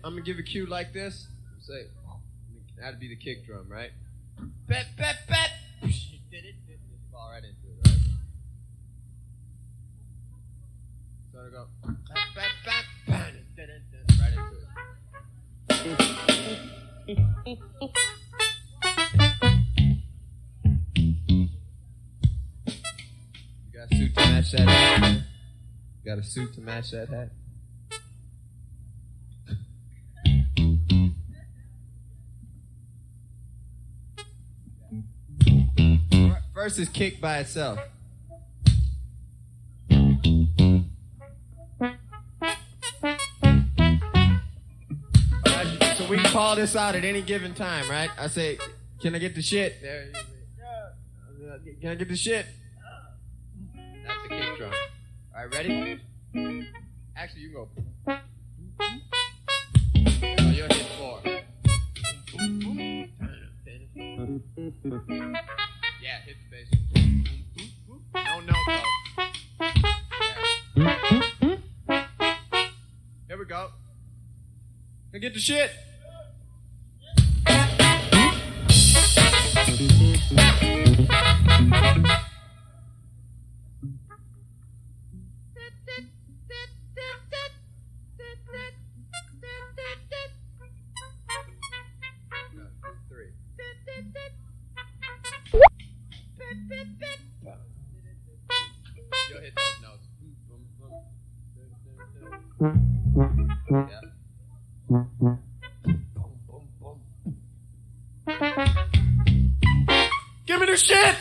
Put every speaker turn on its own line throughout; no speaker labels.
I'm gonna give a cue like this. Say, that'd be the kick drum, right? Bet, bet, bet. You did it. Fall right into it, right? So I go, bet, bet, bet, right into it. You got a suit to match that hat? Got a suit to match that hat? First is kick by itself. So we call this out at any given time, right? I say, can I get the shit? There, yeah. Can I get the shit? That's the kick drum. All right, ready? Actually, you go. Oh, you'll hit 4. Yeah, hit the bass. No, though. Yeah. Here we go. Gonna get the shit. You'll hit those notes. Yeah. Give me the shit!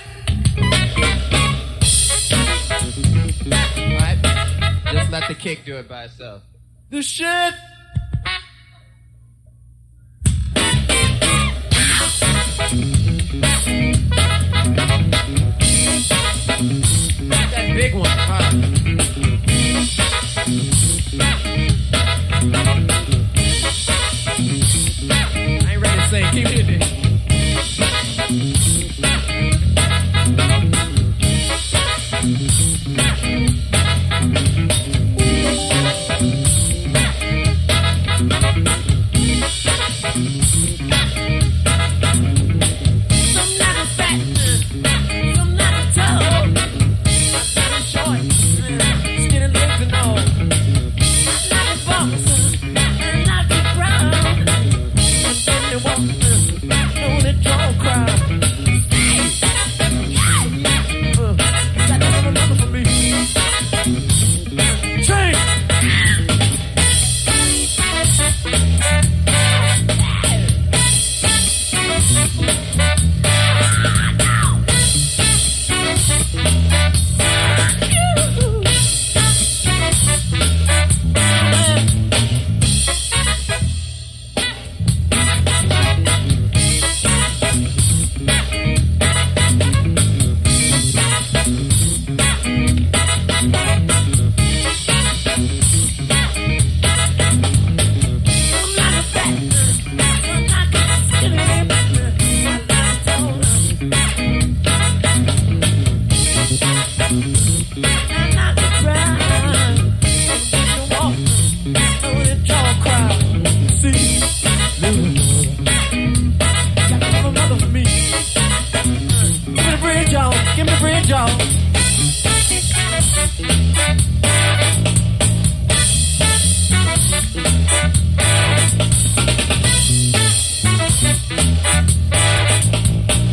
Alright, just let the kick do it by itself. The shit! That big one, huh? I ain't ready to sing. Keep hitting it.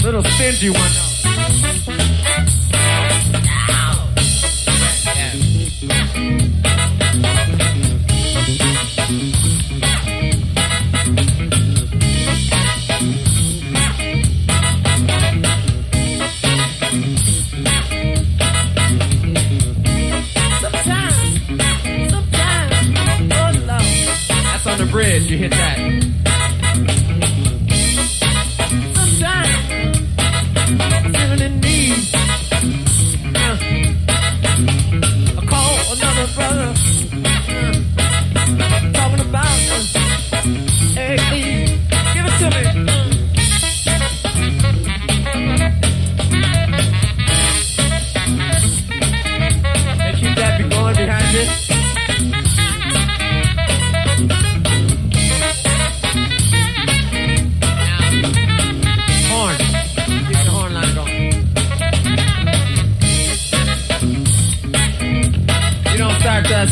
Little stingy one though. That's on the bridge, you hit that.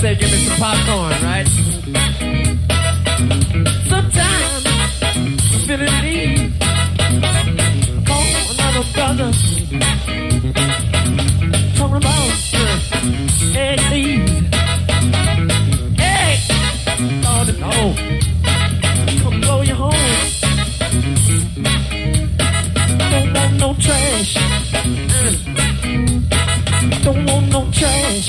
Say, give me some popcorn, right? Sometimes I'm feeling need. Call another brother. Talking about hey, please. Hey, Lord, no. Come blow your horn. Don't want no trash. Don't want no trash.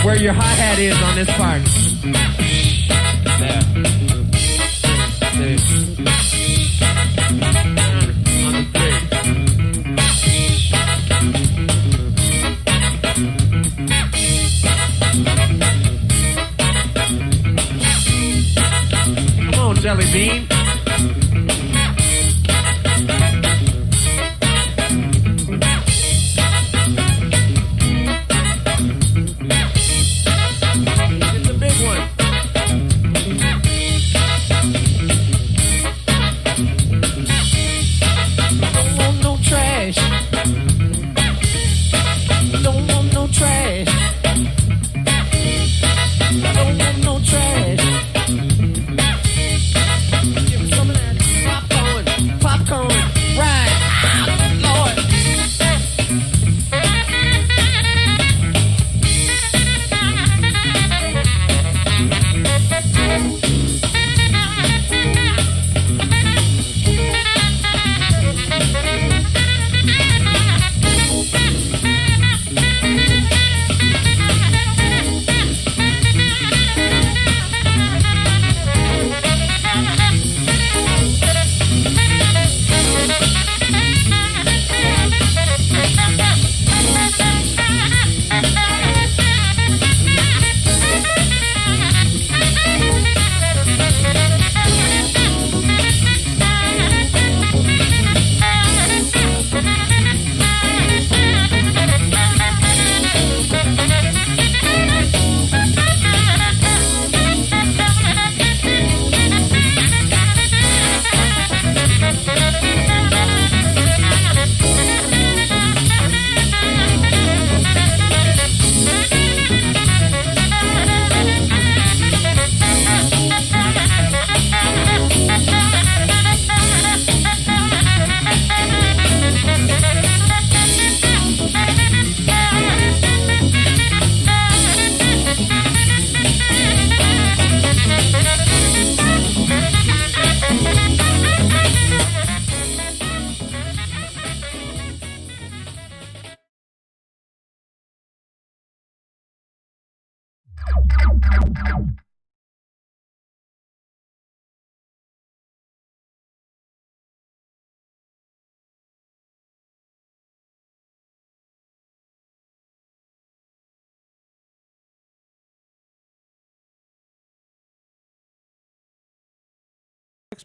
Where your hi-hat is on this part. There. On the three. Come on, Jelly Bean.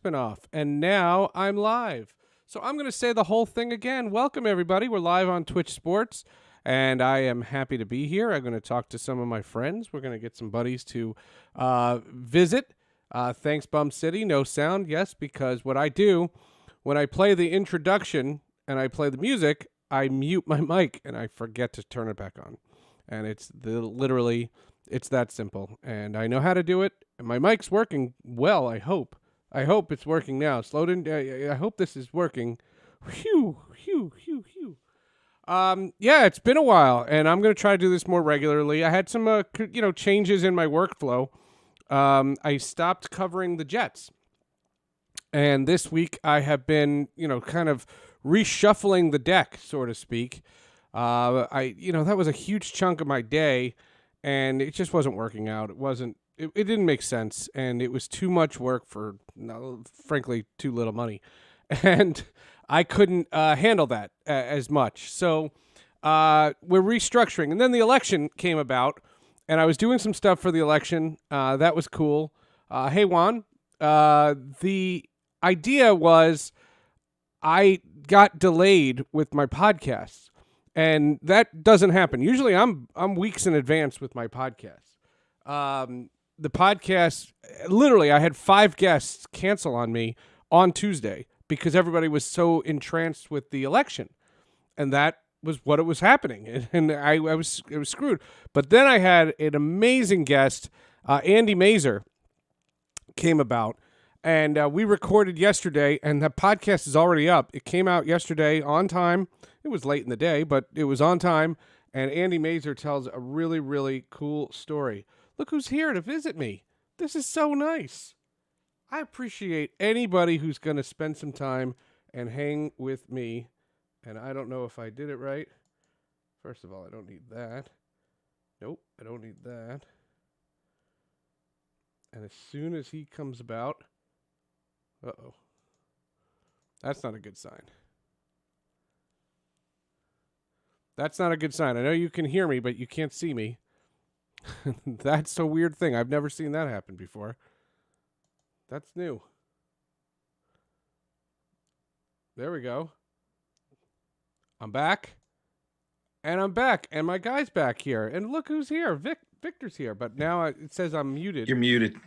Been off, and now I'm live. So I'm going to say the whole thing again. Welcome, everybody. We're live on TwitchSports, and I am happy to be here. I'm going to talk to some of my friends. We're going to get some buddies to visit. Thanks, Bum City. No sound, yes, because what I do when I play the introduction and I play the music, I mute my mic and I forget to turn it back on. And it's literally, it's that simple. And I know how to do it. And my mic's working well, I hope. I hope it's working now. I hope this is working. Phew. Yeah, it's been a while, and I'm going to try to do this more regularly. I had some, changes in my workflow. I stopped covering the Jets. And this week I have been, kind of reshuffling the deck, so to speak. That was a huge chunk of my day, and it just wasn't working out. It didn't make sense, and it was too much work for, frankly, too little money. And I couldn't handle that as much. So we're restructuring. And then the election came about, and I was doing some stuff for the election. That was cool. Hey, Juan, the idea was I got delayed with my podcasts, and that doesn't happen. Usually I'm weeks in advance with my podcasts. The podcast, literally, I had 5 guests cancel on me on Tuesday because everybody was so entranced with the election, and that was what it was happening, and it was screwed. But then I had an amazing guest, Andy Mazer, came about, and we recorded yesterday, and the podcast is already up. It came out yesterday on time. It was late in the day, but it was on time, and Andy Mazer tells a really, really cool story. Look who's here to visit me. This is so nice. I appreciate anybody who's going to spend some time and hang with me. And I don't know if I did it right. First of all, I don't need that. Nope, I don't need that. And as soon as he comes about... Uh-oh. That's not a good sign. That's not a good sign. I know you can hear me, but you can't see me. That's a weird thing. I've never seen that happen before. That's new. There we go. I'm back. And I'm back. And my guy's back here. And look who's here. Victor's here. But now it says I'm muted.
You're muted.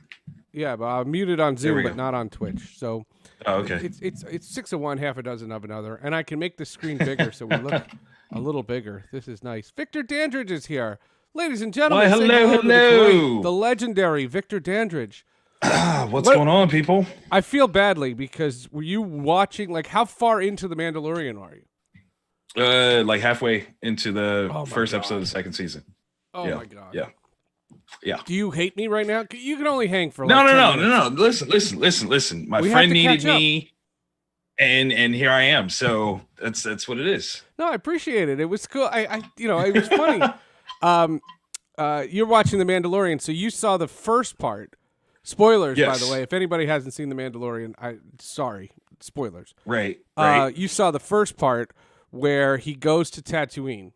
Yeah, but I'm muted on Zoom, but not on Twitch. So
okay.
It's 6 of one, half a dozen of another. And I can make the screen bigger so we look a little bigger. This is nice. Victor Dandridge is here. Ladies and gentlemen,
hello.
The legendary Victor Dandridge.
What's going on, people?
I feel badly because were you watching, how far into The Mandalorian are you?
Like halfway into the first episode of the second season.
Oh, my God.
Yeah.
Do you hate me right now? You can only hang for
No. Listen. My friend needed me, and here I am. So that's what it is.
No, I appreciate it. It was cool. It was funny. You're watching The Mandalorian, so you saw the first part. Spoilers,
yes.
By the way. If anybody hasn't seen The Mandalorian, sorry, spoilers.
Right.
You saw the first part where he goes to Tatooine.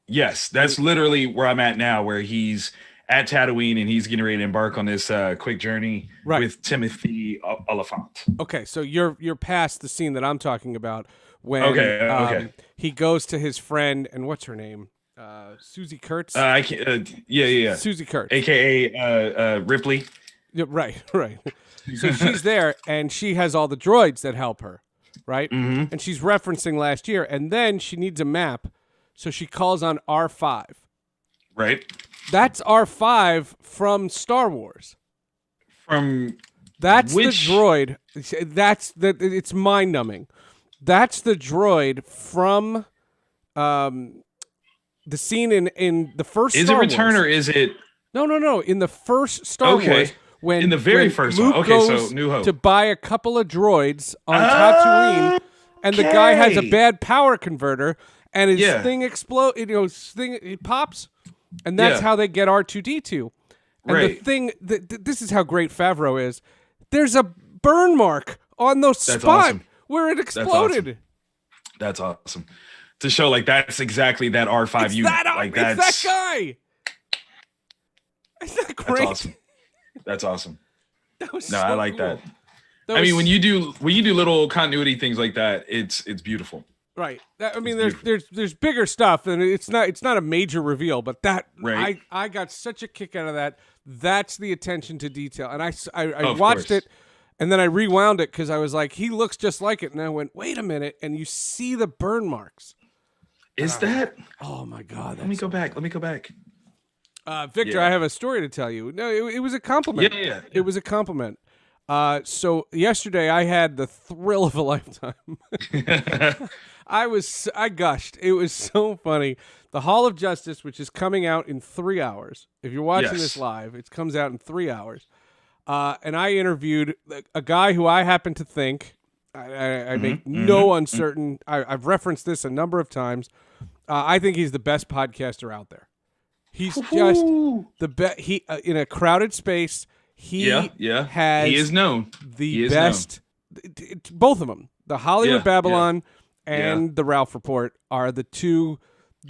Yes, that's literally where I'm at now, where he's at Tatooine and he's getting ready to embark on this quick journey with Timothy Oliphant.
Okay, so you're past the scene that I'm talking about when he goes to his friend, and what's her name? Susie Kurtz.
I can't. Yeah.
Susie Kurtz,
aka Ripley.
Yeah, right. So she's there, and she has all the droids that help her, right?
Mm-hmm.
And she's referencing last year, and then she needs a map, so she calls on R5.
Right.
That's R5 from Star Wars. That's the droid. It's mind numbing. That's the droid from the scene in the first Star Wars.
Is it Return or is it?
No. In the first Star Wars,
in the very first
Luke
one. Okay,
goes
so New Hope.
to buy a couple of droids on Tatooine, and the guy has a bad power converter, and his thing explodes. It pops, and that's how they get R2-D2. And the thing, this is how great Favreau is. There's a burn mark on the spot where it exploded.
That's awesome. To show like that's exactly that R5 unit. It's
that guy. Isn't that great?
That's awesome.
That was
I like that. I mean, when you do little continuity things like that, it's beautiful.
Right. I mean, there's bigger stuff, and it's not a major reveal, but that I got such a kick out of that. That's the attention to detail, and I watched it, and then I rewound it because I was like, he looks just like it, and I went, wait a minute, and you see the burn marks.
Is that?
Oh my God!
Let me go back.
Victor, I have a story to tell you. No, it was a compliment.
Yeah.
It was a compliment. So yesterday I had the thrill of a lifetime. I gushed. It was so funny. The Hall of Justice, which is coming out in 3 hours. If you're watching this live, it comes out in 3 hours. And I interviewed a guy who I happen to think, I make no uncertain. I've referenced this a number of times. I think he's the best podcaster out there. He's just the best. He in a crowded space. He is known. The best. Both of them, the Hollywood Babylon and the Ralph Report, are the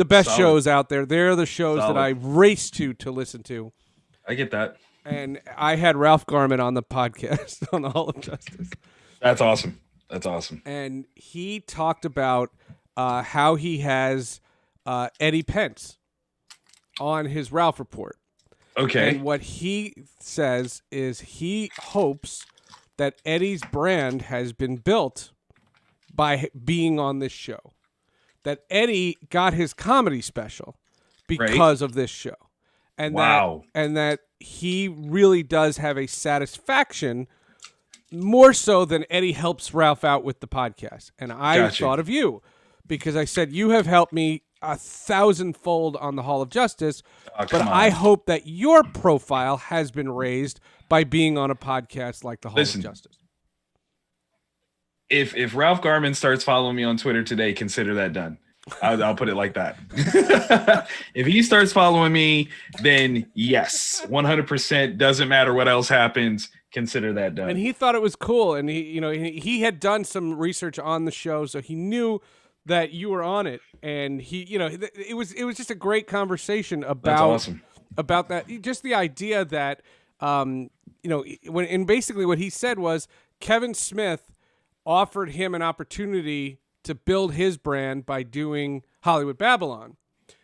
best shows out there. They're the shows that I race to listen to.
I get that.
And I had Ralph Garman on the podcast on the Hall of Justice.
That's awesome.
And he talked about how he has Eddie Pence on his Ralph Report.
Okay.
And what he says is he hopes that Eddie's brand has been built by being on this show. That Eddie got his comedy special because of this show. And that he really does have a satisfaction more so than Eddie helps Ralph out with the podcast. And I thought of you because I said, you have helped me 1,000-fold on the Hall of Justice, but I hope that your profile has been raised by being on a podcast like the Hall of Justice.
If Ralph Garman starts following me on Twitter today, consider that done. I'll put it like that. If he starts following me, then yes, 100%. Doesn't matter what else happens. Consider that done.
And he thought it was cool, and he had done some research on the show, so he knew that you were on it, and it was just a great conversation about that. Just the idea that basically what he said was Kevin Smith offered him an opportunity to build his brand by doing Hollywood Babylon,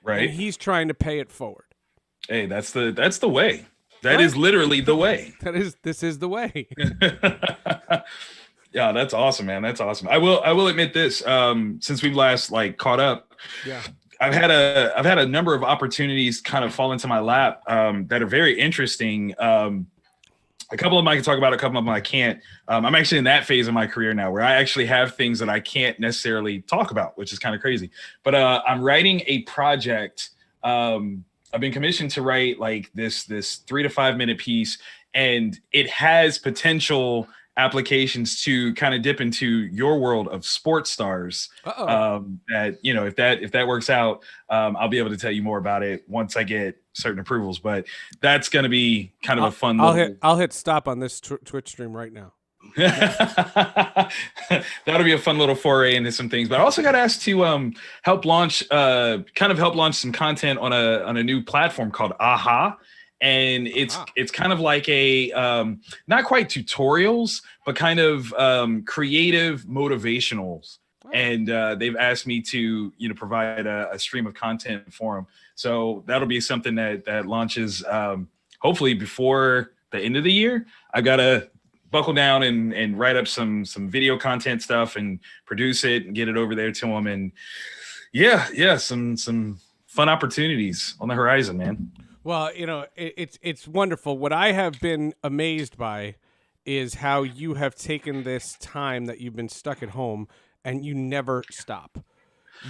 right? And he's trying to pay it forward.
Hey, that's the way. That is literally the way.
This is the way.
Yeah, that's awesome, man. That's awesome. I will admit this. Since we've last caught up, I've had a number of opportunities kind of fall into my lap that are very interesting. A couple of them I can talk about, a couple of them I can't. I'm actually in that phase of my career now where I actually have things that I can't necessarily talk about, which is kind of crazy. But I'm writing a project. I've been commissioned to write this 3 to 5 minute piece, and it has potential applications to kind of dip into your world of sports stars. That if that works out, I'll be able to tell you more about it once I get certain approvals. But that's going to be kind of a fun.
I'll hit stop on this Twitch stream right now.
That'll be a fun little foray into some things. But I also got asked to help launch some content on a new platform called Aha. And it's kind of like a not quite tutorials, but kind of creative motivationals. Wow. And they've asked me to provide a stream of content for them. So that'll be something that launches hopefully before the end of the year. I've got to buckle down and write up some video content stuff and produce it and get it over there to them. And some fun opportunities on the horizon, man.
Well, it's wonderful. What I have been amazed by is how you have taken this time that you've been stuck at home and you never stop.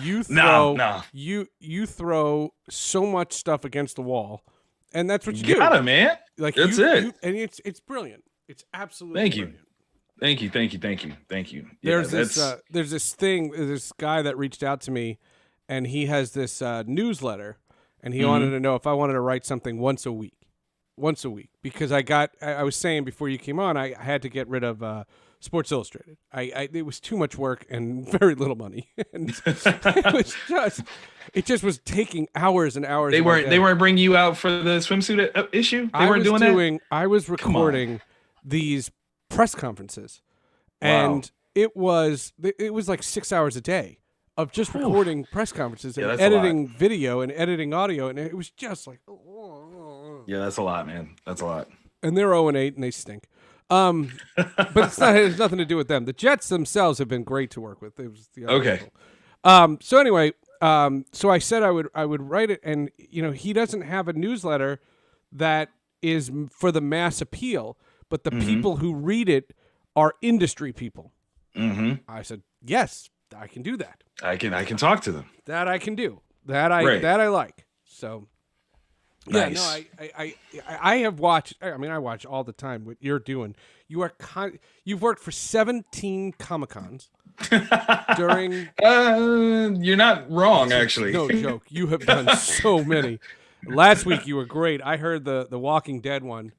You throw you throw so much stuff against the wall, and that's what you do.
Got it, man. That's it.
And it's brilliant. It's absolutely brilliant.
Thank you.
There's this guy that reached out to me, and he has this newsletter. And he wanted to know if I wanted to write something once a week. once a week because I was saying before you came on, I had to get rid of Sports Illustrated. It was too much work and very little money, and it just was taking hours and hours.
They weren't bringing you out for the swimsuit issue. They weren't doing that.
I was recording these press conferences,
Wow.
and it was like 6 hours a day of just recording press conferences and
that's
editing video and editing audio, and it was just like,
yeah, that's a lot, man. That's a lot.
And they're 0-8 and they stink. But it has nothing to do with them. The Jets themselves have been great to work with. It was the other people. So anyway, so I said I would write it, and he doesn't have a newsletter that is for the mass appeal, but the people who read it are industry people. I said, yes, I can do that.
I can talk to them.
That I can do. That I like. So.
Nice.
Yeah, no, I have watched. I mean, I watch all the time what you're doing. You've worked for 17 Comic-Cons during.
You're not wrong, actually.
No joke. You have done so many. Last week you were great. I heard the Walking Dead one.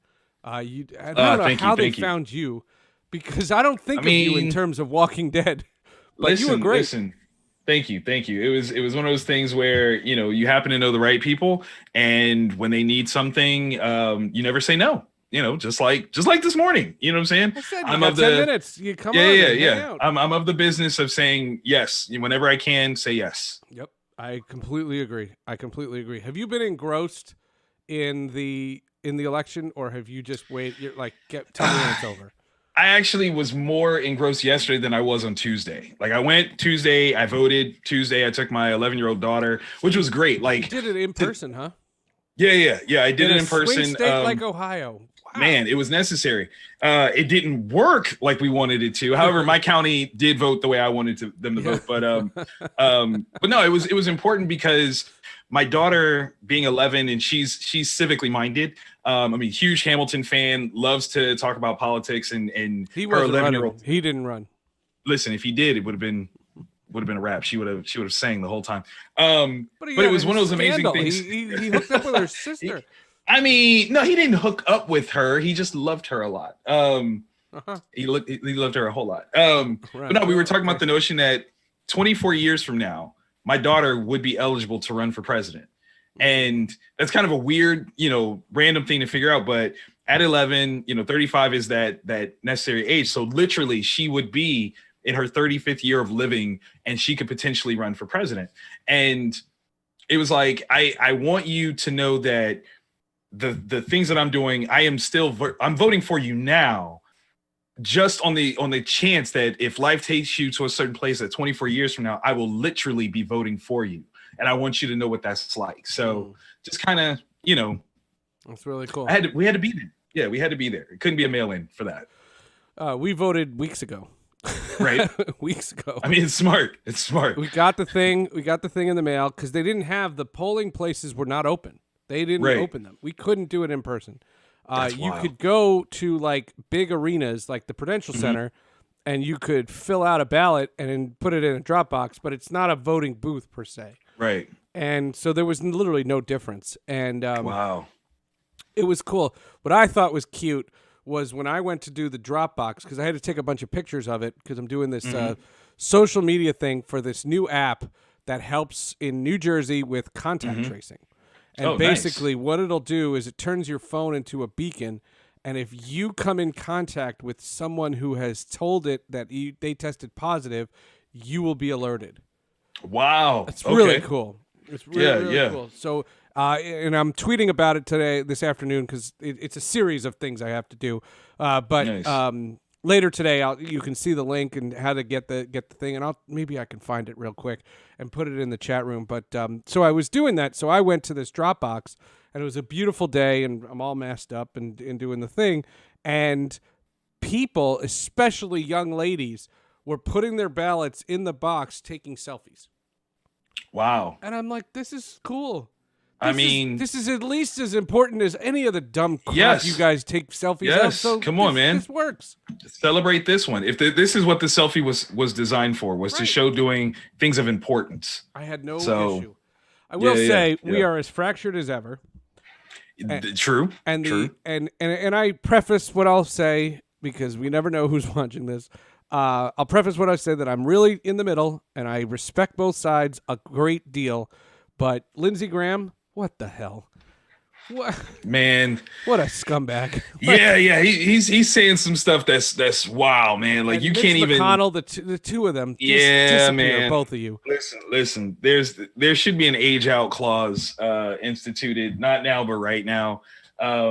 I don't know how they found you, because I don't think of you in terms of Walking Dead. But you were great.
Listen. Thank you. It was one of those things where you happen to know the right people, and when they need something, you never say no. Just like this morning. You know what I'm saying?
I said, I'm of the 10 minutes. You come on. Yeah.
I'm of the business of saying yes whenever I can. Say yes.
Yep, I completely agree. Have you been engrossed in the election, or have you just waited? You're like, tell me when it's over.
I actually was more engrossed yesterday than I was on Tuesday. Like, I went Tuesday, I voted Tuesday. I took my 11-year-old daughter, which was great. Like,
you did it in person, huh?
Yeah. I did it in person.
Swing state like Ohio. Wow.
Man, it was necessary. It didn't work like we wanted it to. However, my county did vote the way I wanted them to vote. But no, it was important because my daughter, being 11, and she's civically minded. Huge Hamilton fan, loves to talk about politics, and
he
her
wasn't
11-year-old.
running. He didn't run.
Listen, if he did, it would have been a wrap. She would have sang the whole time. But it was one of those amazing things.
He hooked up with her sister.
No, he didn't hook up with her. He just loved her a lot. He loved her a whole lot. But no, we were talking about the notion that 24 years from now, my daughter would be eligible to run for president. And that's kind of a weird, random thing to figure out. But at 11, 35 is that necessary age. So literally she would be in her 35th year of living, and she could potentially run for president. And it was like, I want you to know that the things that I'm doing, I'm voting for you now, just on the chance that if life takes you to a certain place at 24 years from now, I will literally be voting for you. And I want you to know what that's like. So just kind of,
that's really cool.
We had to be there. Yeah, we had to be there. It couldn't be a mail-in for that.
We voted weeks ago.
Right.
Weeks ago.
I mean, it's smart.
We got the thing in the mail because they didn't have, the polling places were not open. They didn't open them. We couldn't do it in person. You could go to like big arenas like the Prudential Center, and you could fill out a ballot and then put it in a drop box, but it's not a voting booth per se.
Right.
And so there was literally no difference. And
wow.
It was cool. What I thought was cute was when I went to do the Dropbox, because I had to take a bunch of pictures of it because I'm doing this social media thing for this new app that helps in New Jersey with contact tracing. And basically what it'll do is it turns your phone into a beacon, and if you come in contact with someone who has told it that they tested positive, you will be alerted.
Wow.
It's really cool. It's really cool. So, and I'm tweeting about it this afternoon, because it's a series of things I have to do. Later today, you can see the link and how to get the thing, and maybe I can find it real quick and put it in the chat room. But so I was doing that. So I went to this Dropbox, and it was a beautiful day, and I'm all masked up and doing the thing, and people, especially young ladies, were putting their ballots in the box, taking selfies.
Wow.
And I'm like, this is cool. This is at least as important as any of the dumb crap you guys take selfies of. So
come on, man.
This works.
Celebrate this one. If this is what the selfie was designed for, was to show doing things of importance.
I had no issue. I will say we are as fractured as ever.
True.
And
True.
And I preface what I'll say, because we never know who's watching this. I'll preface what I say that I'm really in the middle, and I respect both sides a great deal. But Lindsey Graham, what the hell? What,
man?
What a scumbag!
Yeah. He's saying some stuff that's wow, man. Like, you
Mitch
can't even.
McConnell, the two of them.
Yeah,
disappear,
man.
Both of you.
Listen. There should be an age out clause instituted, not now, but right now.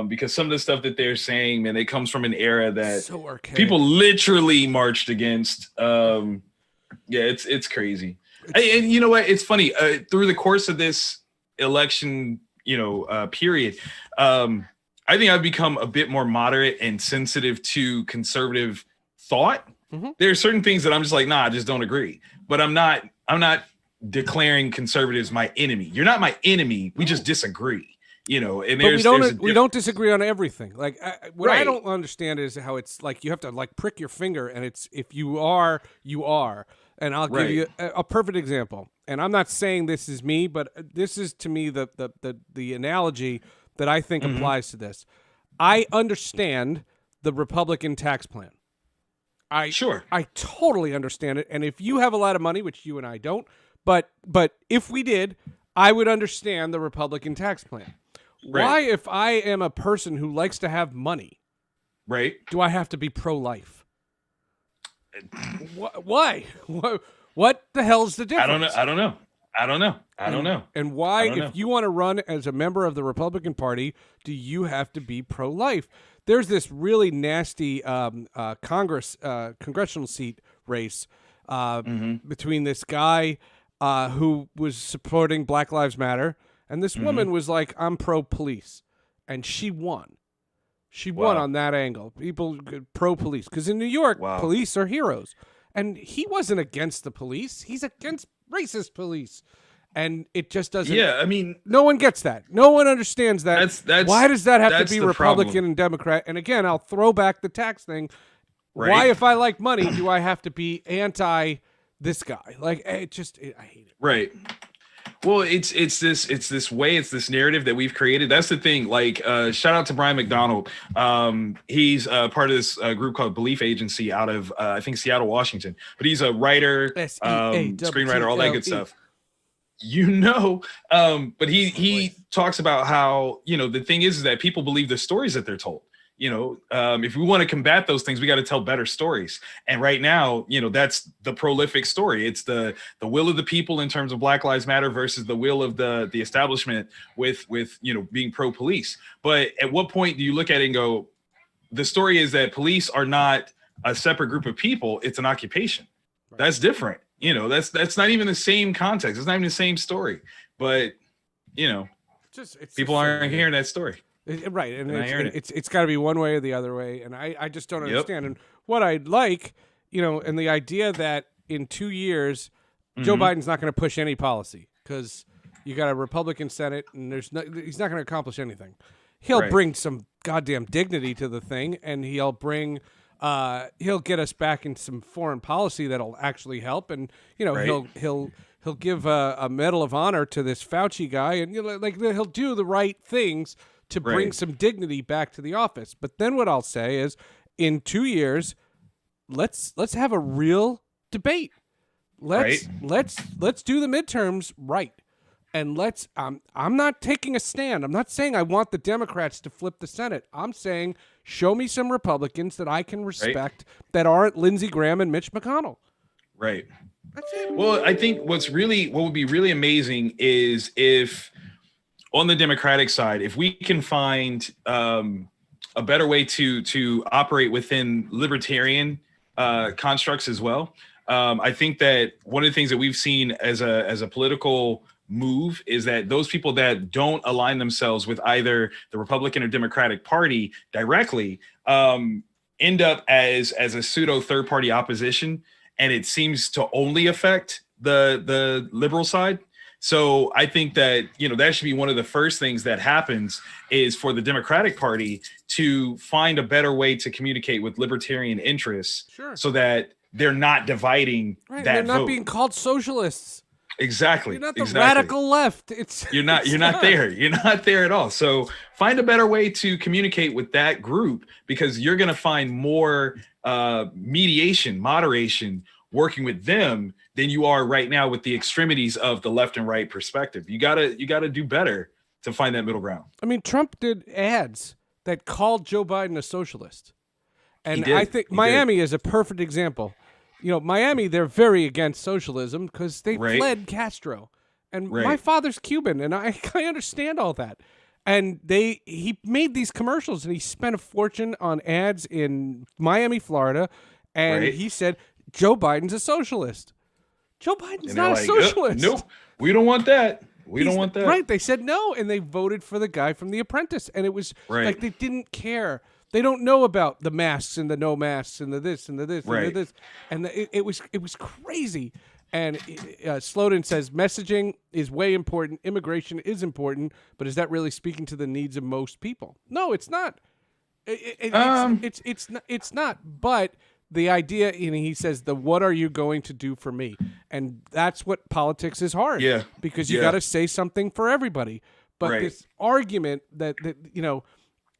Because some of the stuff that they're saying, man, it comes from an era that
so
people literally marched against. Yeah, it's crazy. And you know what? It's funny. Through the course of this election, period, I think I've become a bit more moderate and sensitive to conservative thought. Mm-hmm. There are certain things that I'm just like, nah, I just don't agree. But I'm not declaring conservatives my enemy. You're not my enemy. We just disagree. And
we don't disagree on everything. Like, what I don't understand is how it's like you have to like prick your finger, and it's if you are, you are. And I'll give you a perfect example. And I'm not saying this is me, but this is to me the analogy that I think applies to this. I understand the Republican tax plan. I totally understand it. And if you have a lot of money, which you and I don't, but if we did, I would understand the Republican tax plan. Right. Why, if I am a person who likes to have money, do I have to be pro-life? Why? What the hell's the difference?
I don't know.
And why, if you want to run as a member of the Republican Party, do you have to be pro-life? There's this really nasty congressional seat race between this guy who was supporting Black Lives Matter, and this woman was like, I'm pro-police, and she won. She won on that angle. People pro-police. Because in New York, police are heroes. And he wasn't against the police. He's against racist police. And it just doesn't...
Yeah, I mean...
No one gets that. No one understands that. Why does that have to be Republican
problem.
And Democrat? And again, I'll throw back the tax thing. Right. Why, if I like money, do I have to be anti this guy? Like, I hate it.
Right. Well, it's this narrative that we've created. That's the thing. Like, shout out to Brian McDonald. He's part of this group called Belief Agency out of I think Seattle, Washington. But he's a writer, screenwriter, all that good stuff. But he talks about how the thing is that people believe the stories that they're told. If we want to combat those things, we got to tell better stories. And right now, that's the prolific story. It's the will of the people in terms of Black Lives Matter versus the will of the establishment with being pro-police. But at what point do you look at it and go, the story is that police are not a separate group of people. It's an occupation. Right. That's different. That's not even the same context. It's not even the same story. But, people aren't hearing that story.
Right, and it's got to be one way or the other way, and I just don't understand. And what I'd like, and the idea that in 2 years, Joe Biden's not going to push any policy because you got a Republican Senate, and he's not going to accomplish anything. He'll bring some goddamn dignity to the thing, and he'll get us back in some foreign policy that'll actually help, and he'll give a Medal of Honor to this Fauci guy, and he'll do the right things to bring some dignity back to the office. But then what I'll say is, in 2 years, let's have a real debate. Let's do the midterms right. And I'm not taking a stand. I'm not saying I want the Democrats to flip the Senate. I'm saying show me some Republicans that I can respect that aren't Lindsey Graham and Mitch McConnell.
Right. That's it. Well, I think what would be really amazing is if on the Democratic side, if we can find a better way to operate within libertarian constructs as well. I think that one of the things that we've seen as a political move is that those people that don't align themselves with either the Republican or Democratic Party directly end up as a pseudo third party opposition, and it seems to only affect the liberal side. So I think that, that should be one of the first things that happens is for the Democratic Party to find a better way to communicate with libertarian interests so that they're not dividing that
they're not
vote.
Being called socialists.
Exactly.
You're not the
exactly.
radical left.
You're not there. You're not there at all. So find a better way to communicate with that group, because you're going to find more mediation, moderation working with them than you are right now with the extremities of the left and right perspective. You gotta do better to find that middle ground.
I mean, Trump did ads that called Joe Biden a socialist. And I think Miami is a perfect example. You know, Miami, they're very against socialism because they fled Castro. And my father's Cuban, and I understand all that. And he made these commercials, and he spent a fortune on ads in Miami, Florida, and he said, Joe Biden's a socialist. Joe Biden's not a socialist.
Nope, we don't want that. We don't want that.
Right, they said no, and they voted for the guy from The Apprentice. And it was like they didn't care. They don't know about the masks and the no masks and the this and the this and the this. And it was crazy. And Slowden says messaging is way important. Immigration is important, but is that really speaking to the needs of most people? No, it's not. It's not. But the idea, and he says, what are you going to do for me? And that's what politics is hard. Yeah. Because you got to say something for everybody. But this argument that you know,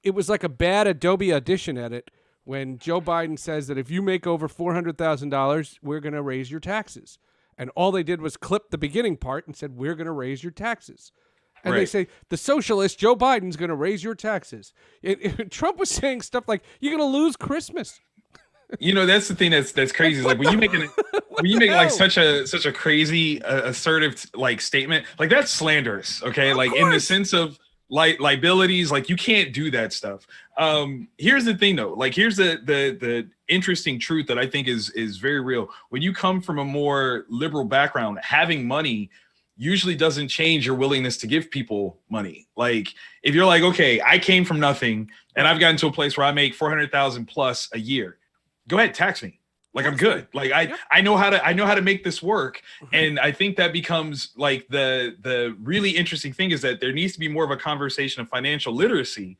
it was like a bad Adobe Audition edit when Joe Biden says that if you make over $400,000, we're going to raise your taxes. And all they did was clip the beginning part and said, we're going to raise your taxes. And they say, the socialist Joe Biden's going to raise your taxes. Trump was saying stuff like, you're going to lose Christmas.
You know, that's the thing that's crazy. Is like when you make like such a crazy assertive like statement, like that's slanderous. Okay, like in the sense of liabilities, like you can't do that stuff. Here's the thing though, like here's the interesting truth that I think is very real. When you come from a more liberal background, having money usually doesn't change your willingness to give people money. Like if you're like, okay, I came from nothing and I've gotten to a place where I make 400,000 plus a year, go ahead, tax me. Like I'm good. Like I know how to make this work. And I think that becomes like the really interesting thing is that there needs to be more of a conversation of financial literacy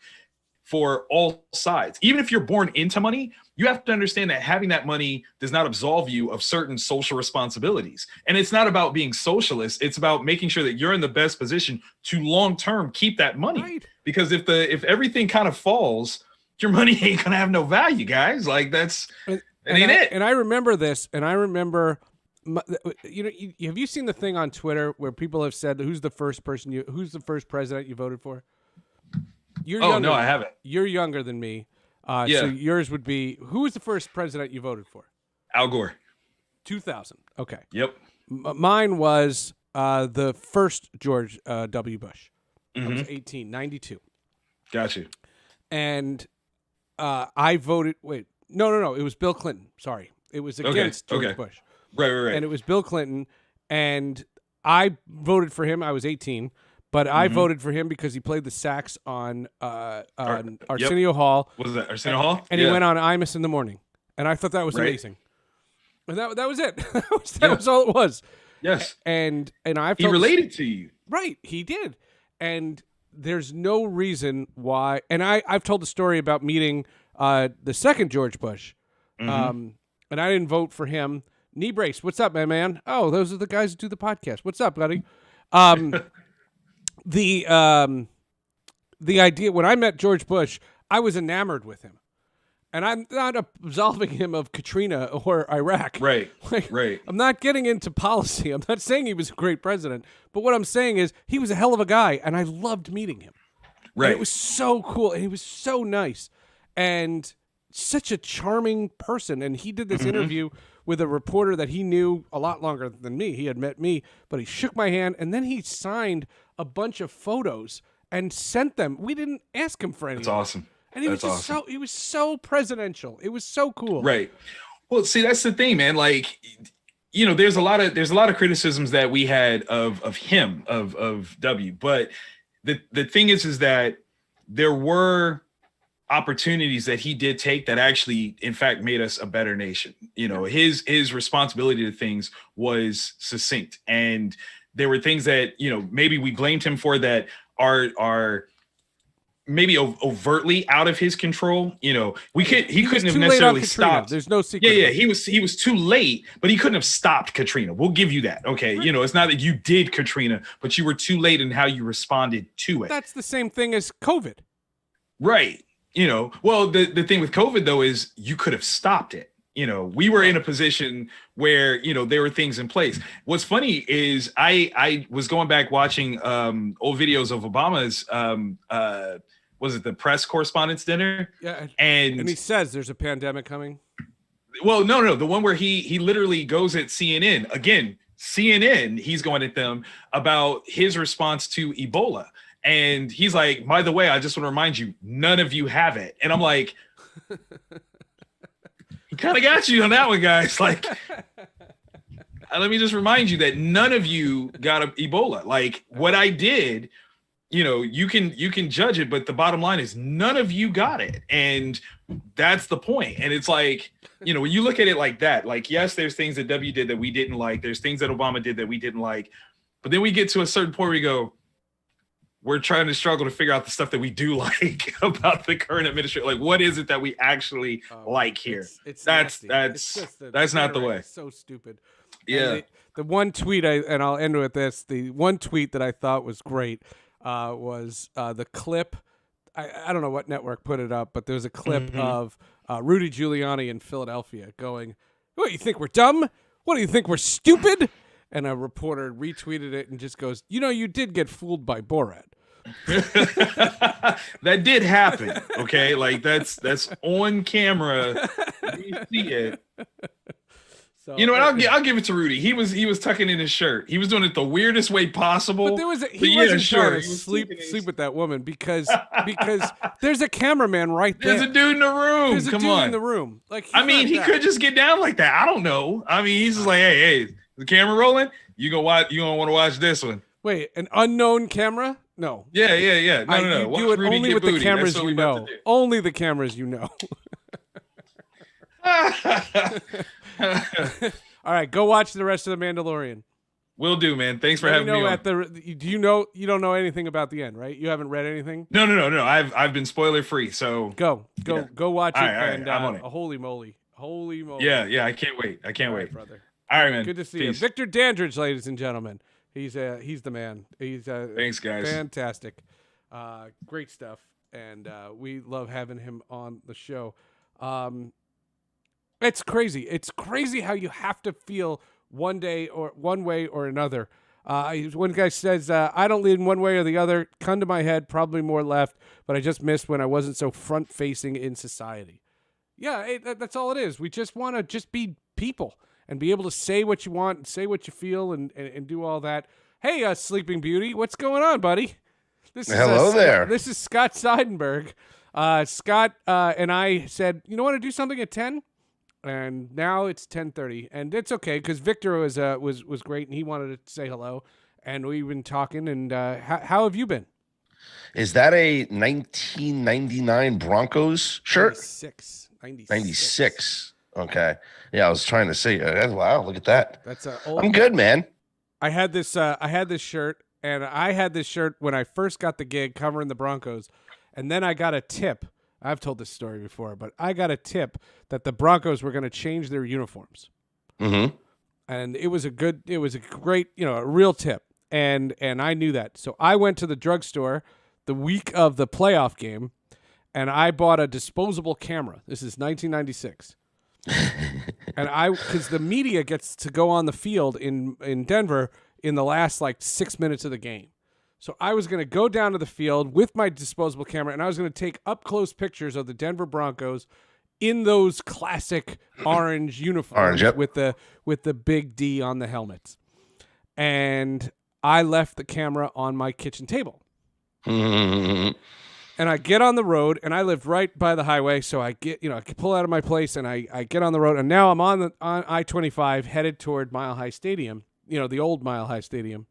for all sides. Even if you're born into money, you have to understand that having that money does not absolve you of certain social responsibilities. And it's not about being socialist. It's about making sure that you're in the best position to long-term keep that money. Right. Because if everything kind of falls, your money ain't gonna have no value, guys. Like that's it ain't it.
And I remember this, and I remember, you know, have you seen the thing on Twitter where people have said, who's the first president you voted for? You're younger.
No, I haven't.
You're younger than me. So yours would be, who was the first president you voted for?
Al Gore.
2000. Okay.
Yep.
Mine was the first George W. Bush. I was 18, 92.
Got you.
And I voted, no. It was Bill Clinton. Sorry. It was against George Bush.
Right.
And it was Bill Clinton. And I voted for him. I was 18. But I voted for him because he played the sax on Arsenio Hall.
What was that? Arsenio Hall?
And he went on Imus in the morning. And I thought that was amazing. And that was it. that was all it was.
Yes.
And I felt
he related to you.
Right. He did. And there's no reason why. And I've told the story about meeting the second George Bush. And I didn't vote for him. Knee brace. What's up, my man? Oh, those are the guys who do the podcast. What's up, buddy? The idea, when I met George Bush, I was enamored with him. And I'm not absolving him of Katrina or Iraq.
Right,
I'm not getting into policy. I'm not saying he was a great president. But what I'm saying is he was a hell of a guy, and I loved meeting him.
Right.
And it was so cool, and he was so nice. And such a charming person. And he did this interview with a reporter that he knew a lot longer than me. He had met me, but he shook my hand, and then he signed a bunch of photos and sent them. We didn't ask him for anything.
That's awesome.
And he was just he was so presidential. It was so cool.
Right. Well, see, that's the thing, man. Like, you know, there's a lot of criticisms that we had of him, of W. But the thing is that there were opportunities that he did take that actually, in fact, made us a better nation. You know, his responsibility to things was succinct, and there were things that, you know, maybe we blamed him for that are maybe overtly out of his control. You know, he couldn't have
too late
necessarily
on Katrina.
stopped.
There's no secret.
Yeah, he was too late, but he couldn't have stopped Katrina. We'll give you that. Okay, you know, it's not that you did Katrina, but you were too late in how you responded to it.
That's the same thing as COVID.
Right. You know, well, the thing with COVID though is you could have stopped it. You know, we were in a position where, you know, there were things in place. What's funny is I was going back watching old videos of Obama's was it the press correspondence dinner?
Yeah,
and
he says there's a pandemic coming.
Well, no, the one where he literally goes at CNN again. CNN, he's going at them about his response to Ebola, and he's like, "By the way, I just want to remind you, none of you have it." And I'm like, "He kind of got you on that one, guys." Like, let me just remind you that none of you got Ebola. Like, what I did. You know, you can judge it, but the bottom line is none of you got it. And that's the point. And it's like, you know, when you look at it like that, like, yes, there's things that W did that we didn't like. There's things that Obama did that we didn't like. But then we get to a certain point where we go, we're trying to struggle to figure out the stuff that we do like about the current administration. Like, what is it that we actually like here? That's not the way.
It's so stupid.
Yeah.
The one tweet and I'll end with this. The one tweet that I thought was great was the clip. I don't know what network put it up, but there was a clip of Rudy Giuliani in Philadelphia going, "What, you think we're dumb? What, do you think we're stupid?" And a reporter retweeted it and just goes, "You know, you did get fooled by Borat."
That did happen. Okay, like that's on camera. We see it. So, you know what? I'll give it to Rudy. He was tucking in his shirt. He was doing it the weirdest way possible.
But he wasn't trying to sleep with that woman because there's a cameraman right there.
There's a dude in the room.
There's a dude in the room. Like,
I mean, he could just get down like that. I don't know. I mean, he's just like, hey, the camera rolling. You gonna want to watch this one.
Wait, an unknown camera? No.
Yeah. No.
You do it
Rudy
only with the cameras you know. Only the cameras you know. All right, go watch the rest of The Mandalorian.
Will do, man. Thanks for having me on.
Do you know you don't know anything about the end, right? You haven't read anything?
No. I've been spoiler free, so
go watch it.
All right,
and
I'm on it.
Holy moly.
Yeah, I can't wait. All right,
brother.
All right, man.
Good to see
Peace.
you, Victor Dandridge, ladies and gentlemen. He's the man. He's
thanks, guys.
Fantastic, great stuff, and we love having him on the show. It's crazy. It's crazy how you have to feel one way or another. One guy says, "I don't lean one way or the other. Come to my head, probably more left, but I just missed when I wasn't so front facing in society." Yeah, that's all it is. We just want to just be people and be able to say what you want and say what you feel and do all that. Hey, Sleeping Beauty, what's going on, buddy?
Hello there.
This is Scott Seidenberg. Scott and I said, you want to do something at 10? And now it's 10:30, and it's okay because Victor was great and he wanted to say hello, and we've been talking. And how have you been?
Is that a 1999 Broncos shirt?
96.
Okay. Yeah, I was trying to say. Wow, look at that.
That's old.
I'm good, man.
I had this shirt, and I had this shirt when I first got the gig covering the Broncos, and then I got a tip. I've told this story before, but I got a tip that the Broncos were going to change their uniforms.
Mm-hmm.
And it was a great, a real tip. And I knew that. So I went to the drugstore the week of the playoff game, and I bought a disposable camera. This is 1996. And because the media gets to go on the field in Denver in the last 6 minutes of the game. So I was going to go down to the field with my disposable camera, and I was going to take up-close pictures of the Denver Broncos in those classic orange uniforms with the big D on the helmets. And I left the camera on my kitchen table. And I get on the road, and I lived right by the highway, so I pull out of my place, and I get on the road, and now I'm on I-25 headed toward Mile High Stadium, the old Mile High Stadium.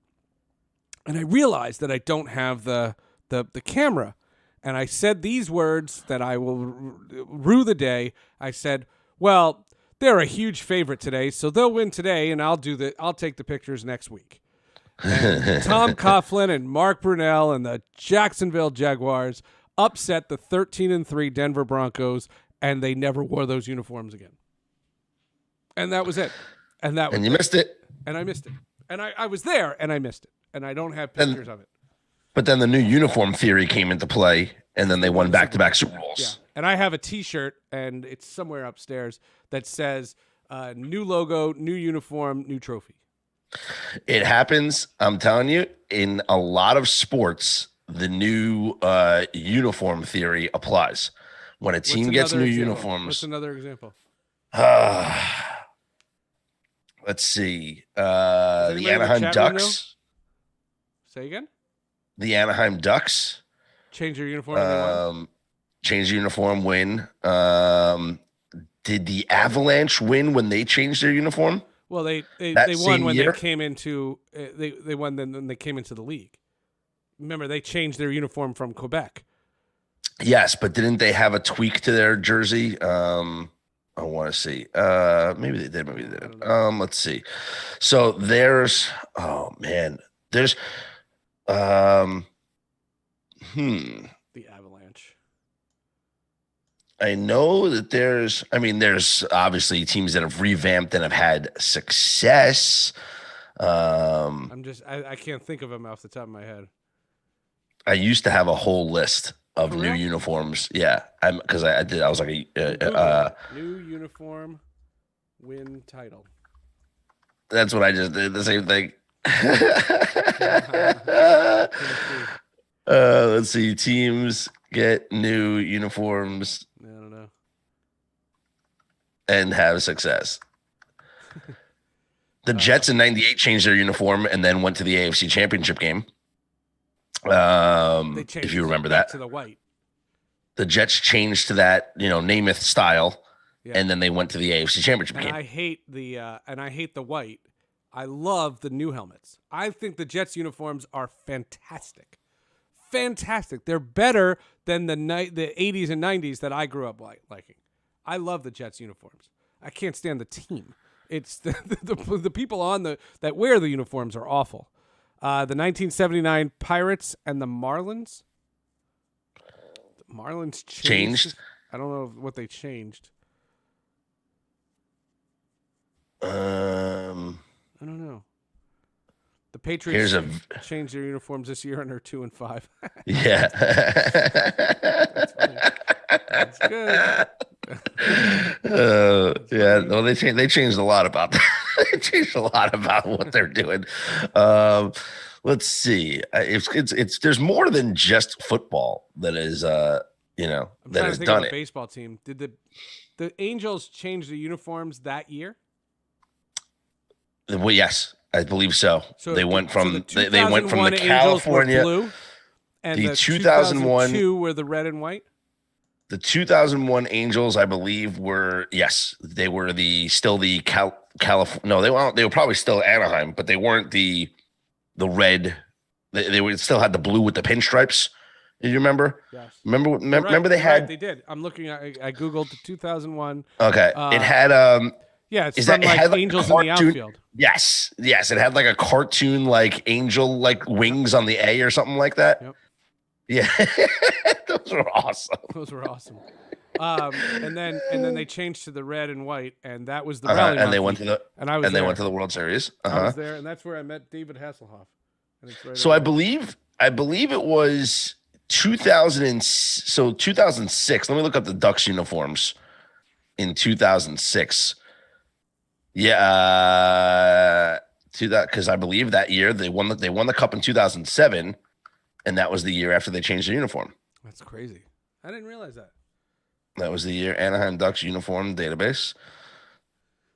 And I realized that I don't have the camera. And I said these words that I will rue the day. I said, well, they're a huge favorite today, so they'll win today, and I'll take the pictures next week. And Tom Coughlin and Mark Brunell and the Jacksonville Jaguars upset the 13-3 Denver Broncos, and they never wore those uniforms again. And that was it. And
you missed it.
And I missed it. And I was there, and I missed it. And I don't have pictures of it.
But then the new uniform theory came into play, and then they won back-to-back Super Bowls.
Yeah. And I have a T-shirt, and it's somewhere upstairs, that says new logo, new uniform, new trophy.
It happens, I'm telling you, in a lot of sports, the new uniform theory applies. When a team gets new uniforms.
What's another example?
Let's see. The Anaheim Ducks.
Say again?
The Anaheim Ducks.
Change your uniform.
Change the uniform, win. Did the Avalanche win when they changed their uniform?
Well, they won when they came into they won then they came into the league. Remember, they changed their uniform from Quebec.
Yes, but didn't they have a tweak to their jersey? I want to see. Maybe they did. Maybe they didn't. Let's see. So there's. Oh man, there's. The
Avalanche.
I know that there's obviously teams that have revamped and have had success.
I can't think of them off the top of my head.
I used to have a whole list of new uniforms. Yeah. Because I did. I was like
new uniform win title.
That's what I just did. The same thing. Let's see. Teams get new uniforms.
I don't know.
And have success. The Jets in '98 changed their uniform and then went to the AFC Championship game. If you remember that,
to the white.
The Jets changed to that, Namath style, and then they went to the AFC Championship game.
I hate the white. I love the new helmets. I think the Jets uniforms are fantastic. Fantastic. They're better than the 80s and 90s that I grew up liking. I love the Jets uniforms. I can't stand the team. It's the people that wear the uniforms are awful. The 1979 Pirates and the Marlins. The Marlins changed. I don't know what they changed. I don't know. The Patriots changed their uniforms this year and they're 2-5.
Yeah.
That's funny. That's good.
Yeah. Well, they changed a lot about that. They changed a lot about what they're doing. Let's see. It's there's more than just football that is that has done it.
Baseball team. Did the Angels change the uniforms that year?
Well, yes, I believe so. They went from the
Angels
California
blue, and
the
2002 were the red and white.
The 2001 Angels, I believe, were they were California. No, they were probably still Anaheim, but they weren't the red. They still had the blue with the pinstripes. Do you remember?
Yes.
Remember they had.
Right, they did. I'm looking at. I googled the 2001.
Okay, it had
it's from Angels in the outfield.
Yes, it had like a cartoon like angel like wings on the A or something like that.
Yep.
Yeah, those were awesome.
And then they changed to the red and white, and that was the rally.
And they went to the
they
went to the World Series.
I was there, and that's where I met David Hasselhoff. And it's right
so I believe it was 2006. Let me look up the Ducks uniforms in 2006. Yeah, because I believe that year they won the cup in 2007, and that was the year after they changed their uniform.
That's crazy. I didn't realize that.
That was the year Anaheim Ducks uniform database.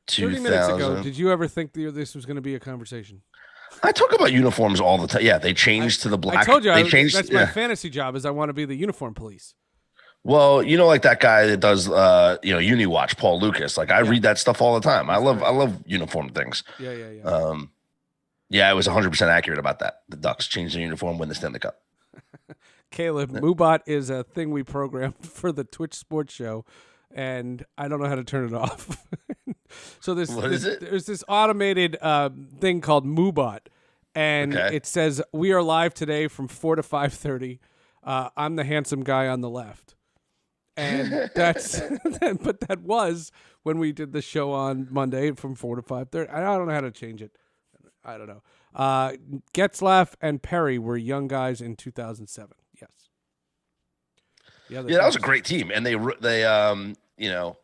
30 minutes ago, did you ever think this was going to be a conversation?
I talk about uniforms all the time. Yeah, they changed to the black.
I told you that's my fantasy job. Is I want to be the uniform police.
Well, like that guy that does, UniWatch, Paul Lucas. Like I read that stuff all the time. I love uniform things.
Yeah.
Yeah, I was 100% accurate about that. The Ducks changed their uniform, win the Stanley Cup.
Caleb, Moobot is a thing we programmed for the Twitch Sports Show, and I don't know how to turn it off. So there's this automated thing called Moobot, and it says we are live today from 4 to 5:30. I'm the handsome guy on the left. And that's, but that was when we did the show on Monday from 4 to 5:30. I don't know how to change it. I don't know. Getzlaff and Perry were young guys in 2007. Yes.
Yeah, that was a great team, and they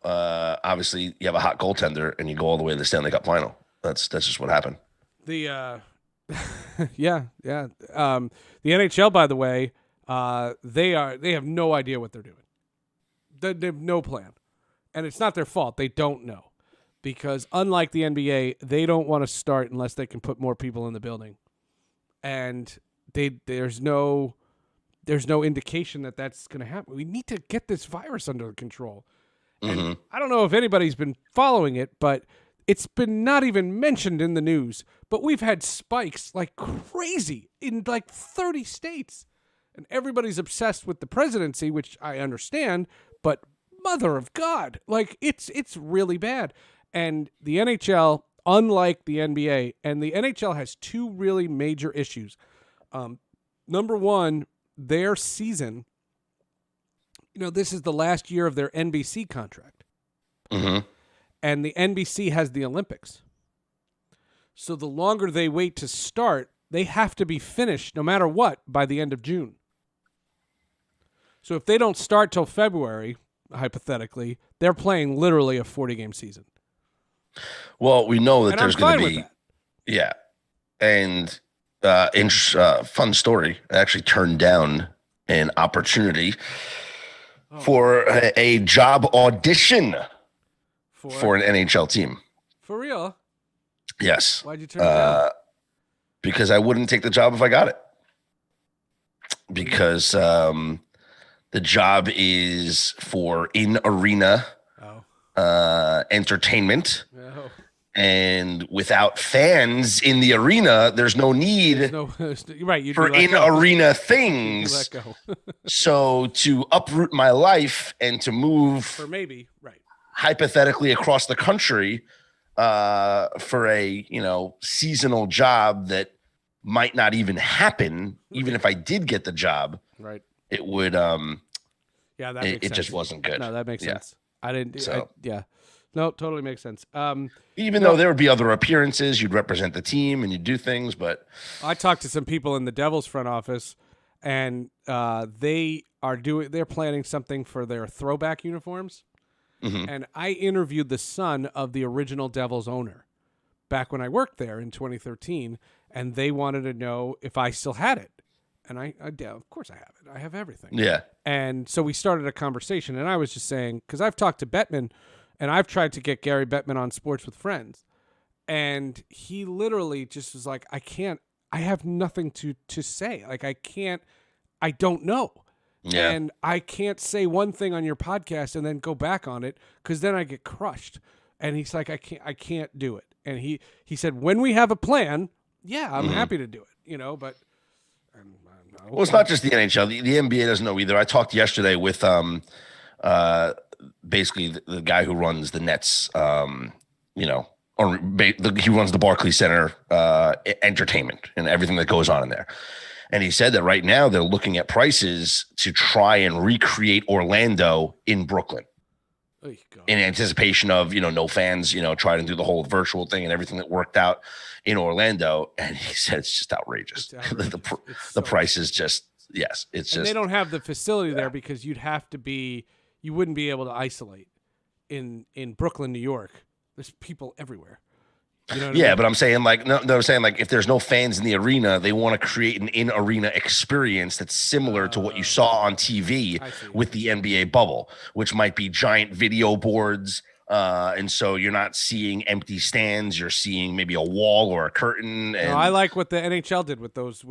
obviously you have a hot goaltender, and you go all the way to the Stanley Cup final. That's just what happened.
The yeah. The NHL, by the way, they have no idea what they're doing. They have no plan, and it's not their fault. They don't know, because unlike the NBA, they don't want to start unless they can put more people in the building, and there's no indication that that's going to happen. We need to get this virus under control. And I don't know if anybody's been following it, but it's been not even mentioned in the news. But we've had spikes like crazy in like 30 states. And everybody's obsessed with the presidency, which I understand, but mother of God, like it's really bad. And the NHL, unlike the NBA, and the NHL has two really major issues. Number one, their season, this is the last year of their NBC contract. And the NBC has the Olympics. So the longer they wait to start, they have to be finished no matter what by the end of June. So if they don't start till February, hypothetically, they're playing literally a 40-game season.
Well, we know that
and
there's going to be, yeah, and fun story. I actually turned down an opportunity for a job audition for an NHL team.
For real?
Yes.
Why'd you turn it down?
Because I wouldn't take the job if I got it. Because the job is for in-arena entertainment.
Oh.
And without fans in the arena, there's no need for in-arena things. So to uproot my life and to move hypothetically across the country for a seasonal job that might not even happen, even if I did get the job, it would it just wasn't good.
No, that makes sense. I didn't. No, totally makes sense.
Even though there would be other appearances, you'd represent the team and you'd do things, but
I talked to some people in the Devils front office, and they're planning something for their throwback uniforms. And I interviewed the son of the original Devils owner back when I worked there in 2013, and they wanted to know if I still had it. And I of course I have it. I have everything.
Yeah.
And so we started a conversation, and I was just saying, because I've talked to Bettman, and I've tried to get Gary Bettman on Sports with Friends, and he literally just was like, I have nothing to say. Like, I don't know.
Yeah.
And I can't say one thing on your podcast and then go back on it, because then I get crushed. And he's like, I can't do it. And he said, when we have a plan, I'm happy to do it, but
well, it's not just the NHL. The NBA doesn't know either. I talked yesterday with basically the guy who runs the Nets, he runs the Barclays Center entertainment and everything that goes on in there. And he said that right now they're looking at prices to try and recreate Orlando in Brooklyn in anticipation of, no fans, trying to do the whole virtual thing and everything that worked out in Orlando. And he said it's just outrageous. The price is just, it's just.
They don't have the facility there because you wouldn't be able to isolate in Brooklyn, New York. There's people everywhere. You know what I mean?
But I'm saying if there's no fans in the arena, they want to create an in-arena experience that's similar to what you saw on TV with the NBA bubble, which might be giant video boards. And so you're not seeing empty stands. You're seeing maybe a wall or a curtain. And
I like what the NHL did with those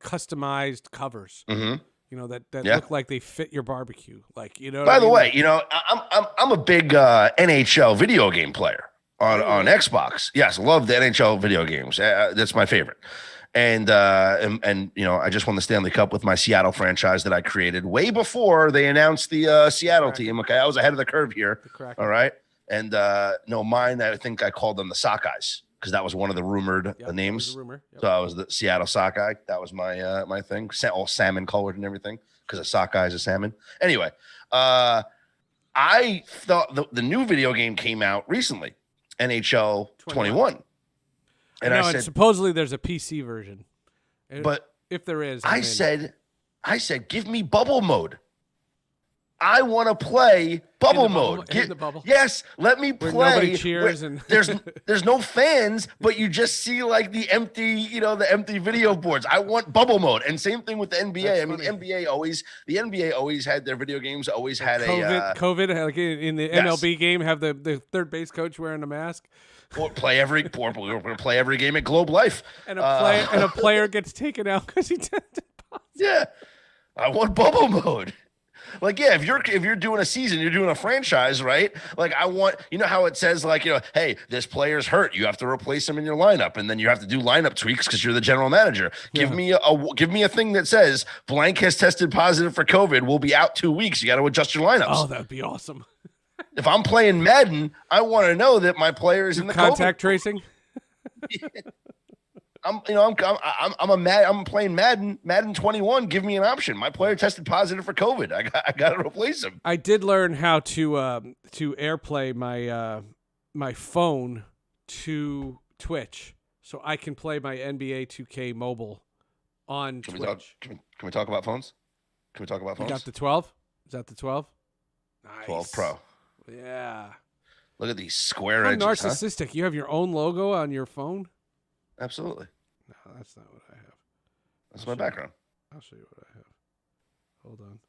customized covers. That look like they fit your barbecue. Like,
By the way, I'm a big NHL video game player. On Xbox. Yes, love the NHL video games. That's my favorite. And I just won the Stanley Cup with my Seattle franchise that I created way before they announced the Seattle team. Okay, I was ahead of the curve here. All right. And mine, I think I called them the Sockeyes because that was one of the rumored names.
That was a rumor. Yep.
So I was the Seattle Sockeye. That was my my thing. All salmon colored and everything because a Sockeye is a salmon. Anyway, I thought the new video game came out recently, NHL 21. And I said,
supposedly there's a PC version.
But
if there is,
I said, give me bubble mode. I want to play bubble mode.
In the bubble.
Yes, let me play.
Where nobody cheers and
there's no fans, but you just see like the empty video boards. I want bubble mode. And same thing with the NBA.
That's
I mean, the NBA always had their video games. Always had
COVID, like in the MLB game, have the third base coach wearing a mask.
We're going to play every game at Globe Life.
And a player gets taken out because he tested positive.
Yeah, I want bubble mode. Like, yeah, if you're doing a season, you're doing a franchise, right? Like, I want, you know how it says, like, hey, this player's hurt, you have to replace him in your lineup, and then you have to do lineup tweaks because you're the general manager. Give me a thing that says blank has tested positive for COVID. We'll be out 2 weeks. You got to adjust your lineups.
Oh, that'd be awesome.
If I'm playing Madden, I want to know that my player is in the
contact
COVID.
Tracing.
I'm playing Madden 21. Give me an option. My player tested positive for COVID. I got to replace him.
I did learn how to AirPlay my phone to Twitch, so I can play my NBA 2K mobile on Twitch.
Can we talk about phones? Can we talk about phones?
You got the 12? Is that the 12? Nice.
12 Pro.
Yeah.
Look at these square
How
edges.
narcissistic.
Huh?
You have your own logo on your phone?
Absolutely.
No, that's not what I have.
That's my background.
I'll show you what I have. Hold on.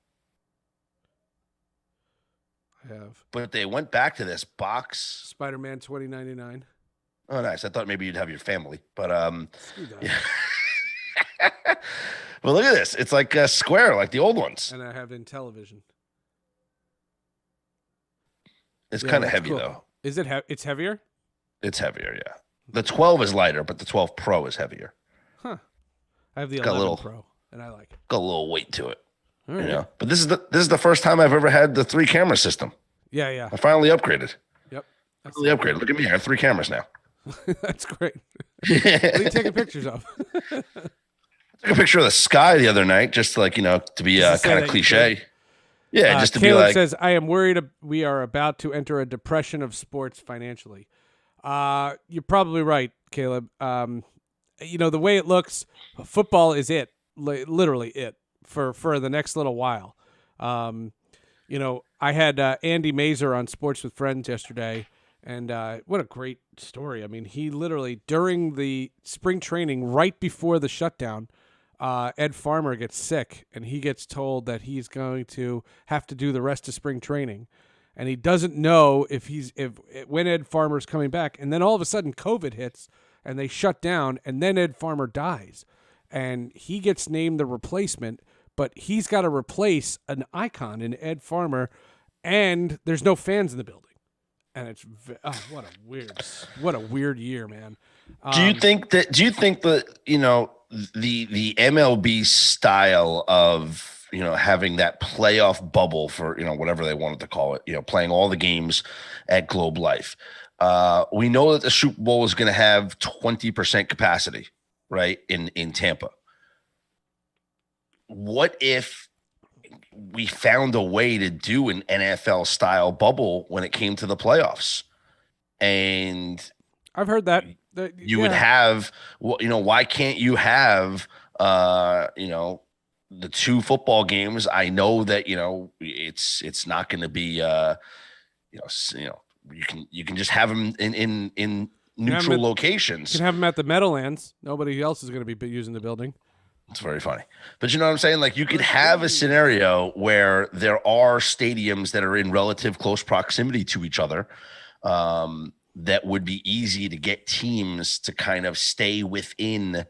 I have
But they went back to this box.
Spider-Man 2099.
Oh, nice. I thought maybe you'd have your family, but yeah. Well, look at this. It's like a square, like the old ones.
And I have Intellivision.
It's kind of heavy,
cool.
though.
Is it? It's heavier?
It's heavier, yeah. The 12 is lighter, but the 12 Pro is heavier.
Huh. I have the 11 Pro, and I like it.
Got a little weight to it.
All right.
You know? But this is the first time I've ever had the 3 camera system.
Yeah.
I finally upgraded.
Yep.
Upgraded. Look at me. I have 3 cameras now.
That's great. What are you taking pictures of?
I took a picture of the sky the other night, just to, like, to be kind of cliche. Yeah, just to
Caleb
be like.
says, I am worried we are about to enter a depression of sports financially. You're probably right, Caleb. The way it looks, football is it, literally it for the next little while. I had Andy Mazer on Sports with Friends yesterday, and what a great story. I mean, he literally, during the spring training, right before the shutdown, Ed Farmer gets sick, and he gets told that he's going to have to do the rest of spring training. And he doesn't know if when Ed Farmer's coming back. And then all of a sudden COVID hits and they shut down, and then Ed Farmer dies. And he gets named the replacement, but he's got to replace an icon in Ed Farmer, and there's no fans in the building. And it's what a weird year, man.
Do you think that the MLB style of having that playoff bubble for, whatever they wanted to call it, playing all the games at Globe Life. We know that the Super Bowl is going to have 20% capacity, right, in Tampa. What if we found a way to do an NFL style bubble when it came to the playoffs? And
I've heard that.
You would have, why can't you have, the 2 football games? I know that it's not going to be you can just have them in neutral locations.
You can have them at the Meadowlands. Nobody else is going to be using the building.
It's very funny, but you know what I'm saying? Like, you could have a scenario where there are stadiums that are in relative close proximity to each other. That would be easy to get teams to kind of stay within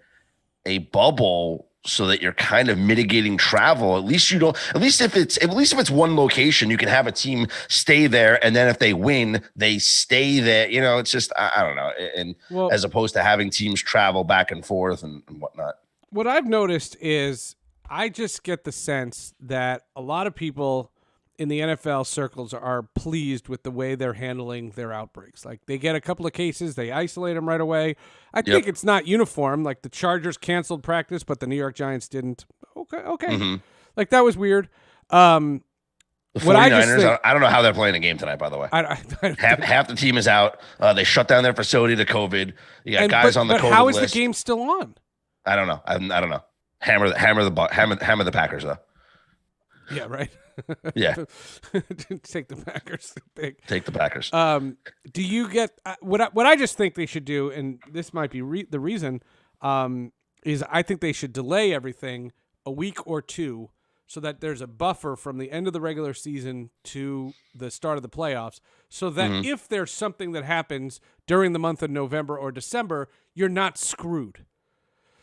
a bubble, so that you're kind of mitigating travel. At least if it's one location, you can have a team stay there, and then if they win, they stay there. It's just, I don't know. And as opposed to having teams travel back and forth and whatnot.
What I've noticed is I just get the sense that a lot of people in the NFL circles are pleased with the way they're handling their outbreaks. Like they get a couple of cases, they isolate them right away. I think it's not uniform. Like the Chargers canceled practice, but the New York Giants didn't. Okay. Like that was weird.
The 49ers, I don't know how they're playing a game tonight, by the way. Half the team is out. They shut down their facility to COVID. You got guys on the COVID list.
But how is the game still on?
I don't know. I don't know. Hammer the Packers, though.
Yeah, right.
Yeah.
Take the Packers.
Take the Packers.
Do you get what I just think they should do, and this might be the reason, is I think they should delay everything a week or two so that there's a buffer from the end of the regular season to the start of the playoffs, so that if there's something that happens during the month of November or December, you're not screwed.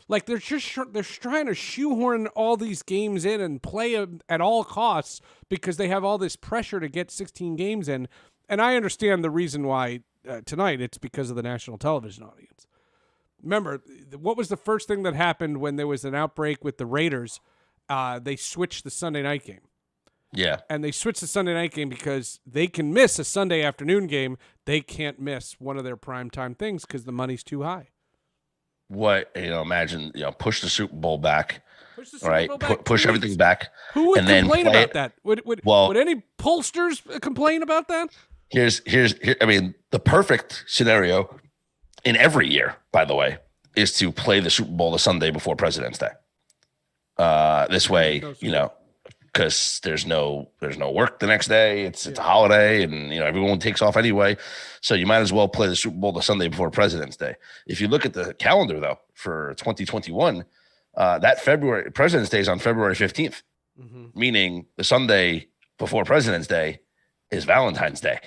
Like they're trying to shoehorn all these games in and play at all costs because they have all this pressure to get 16 games in. And I understand the reason why tonight. It's because of the national television audience. Remember, what was the first thing that happened when there was an outbreak with the Raiders? They switched the Sunday night game.
Yeah.
And they switched the Sunday night game because they can miss a Sunday afternoon game. They can't miss one of their primetime things because the money's too high.
Imagine, push the Super Bowl back.
Push the Super Bowl back.
Push everything back.
Who would complain about that? Would any pollsters complain about that?
Here's the perfect scenario in every year, by the way, is to play the Super Bowl the Sunday before President's Day. This way, because there's no work the next day. It's a holiday, and everyone takes off anyway. So you might as well play the Super Bowl the Sunday before President's Day. If you look at the calendar though for 2021, that President's Day is on February 15th, meaning the Sunday before President's Day is Valentine's Day.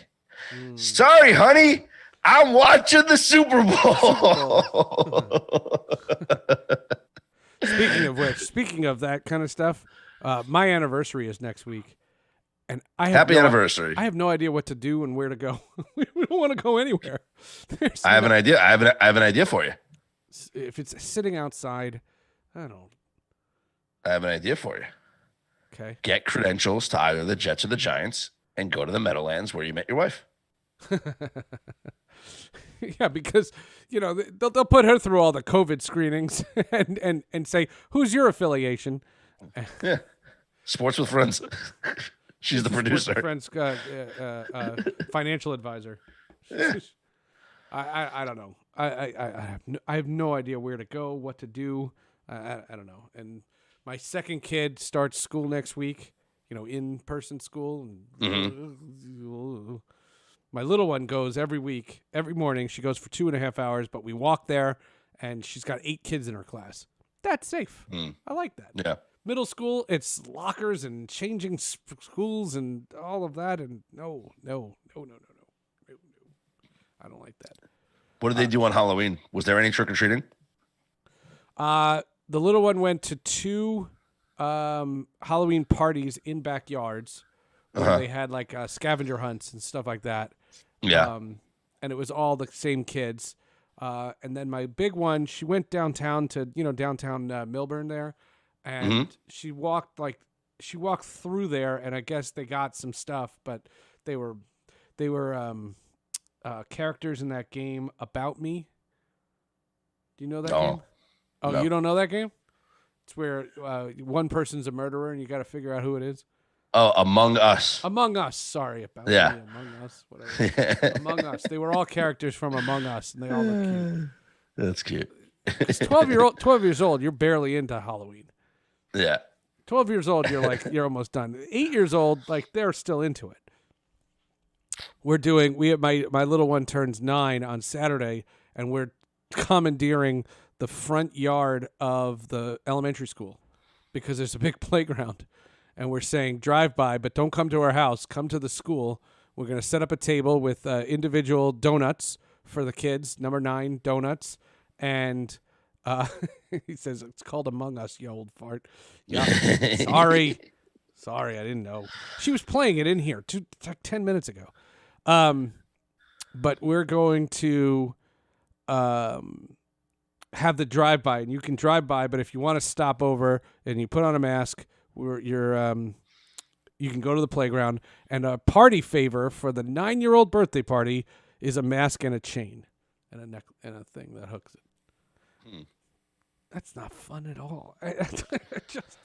Sorry, honey, I'm watching the Super Bowl.
Speaking of that kind of stuff, my anniversary is next week, and
happy anniversary.
I have no idea what to do and where to go. We don't want to go anywhere.
I have an idea. I have an idea for you.
If it's sitting outside, I
have an idea for you.
Okay.
Get credentials to either the Jets or the Giants, and go to the Meadowlands where you met your wife.
Yeah, because they'll put her through all the COVID screenings and say, "Who's your affiliation?"
Yeah, Sports with Friends. She's the producer.
Friends, financial advisor. I don't know. I have no idea where to go, what to do. I don't know. And my second kid starts school next week. In-person school. And my little one goes every week, every morning. She goes for 2.5 hours, but we walk there, and she's got 8 kids in her class. That's safe. I like that.
Yeah.
Middle school, it's lockers and changing schools and all of that. And no. I don't like that.
What did they do on Halloween? Was there any trick-or-treating?
The little one went to 2 Halloween parties in backyards where they had like scavenger hunts and stuff like that.
Yeah.
And it was all the same kids. And then my big one, she went downtown to, downtown Millburn there. And she walked through there, and I guess they got some stuff, but they were characters in that game About Me. Do you know that game? Oh, no. You don't know that game? It's where one person's a murderer, and you got to figure out who it is.
Oh, Among Us.
Among Us. Sorry about
Me,
Among Us. Whatever. Among Us. They were all characters from Among Us, and they all look cute.
That's cute.
Because 12 years old, you're barely into Halloween.
Yeah.
12 years old, you're almost done. 8 years old, like they're still into it. My little one turns 9 on Saturday, and we're commandeering the front yard of the elementary school because there's a big playground, and we're saying drive by, but don't come to our house. Come to the school. We're going to set up a table with individual donuts for the kids, number 9 donuts, and he says it's called Among Us, you old fart. Yeah, sorry, I didn't know. She was playing it in here 10 minutes ago. But we're going to have the drive-by, and you can drive by, but if you want to stop over and you put on a mask, you can go to the playground, and a party favor for the 9-year-old birthday party is a mask and a chain and a neck and a thing that hooks it. That's not fun at all.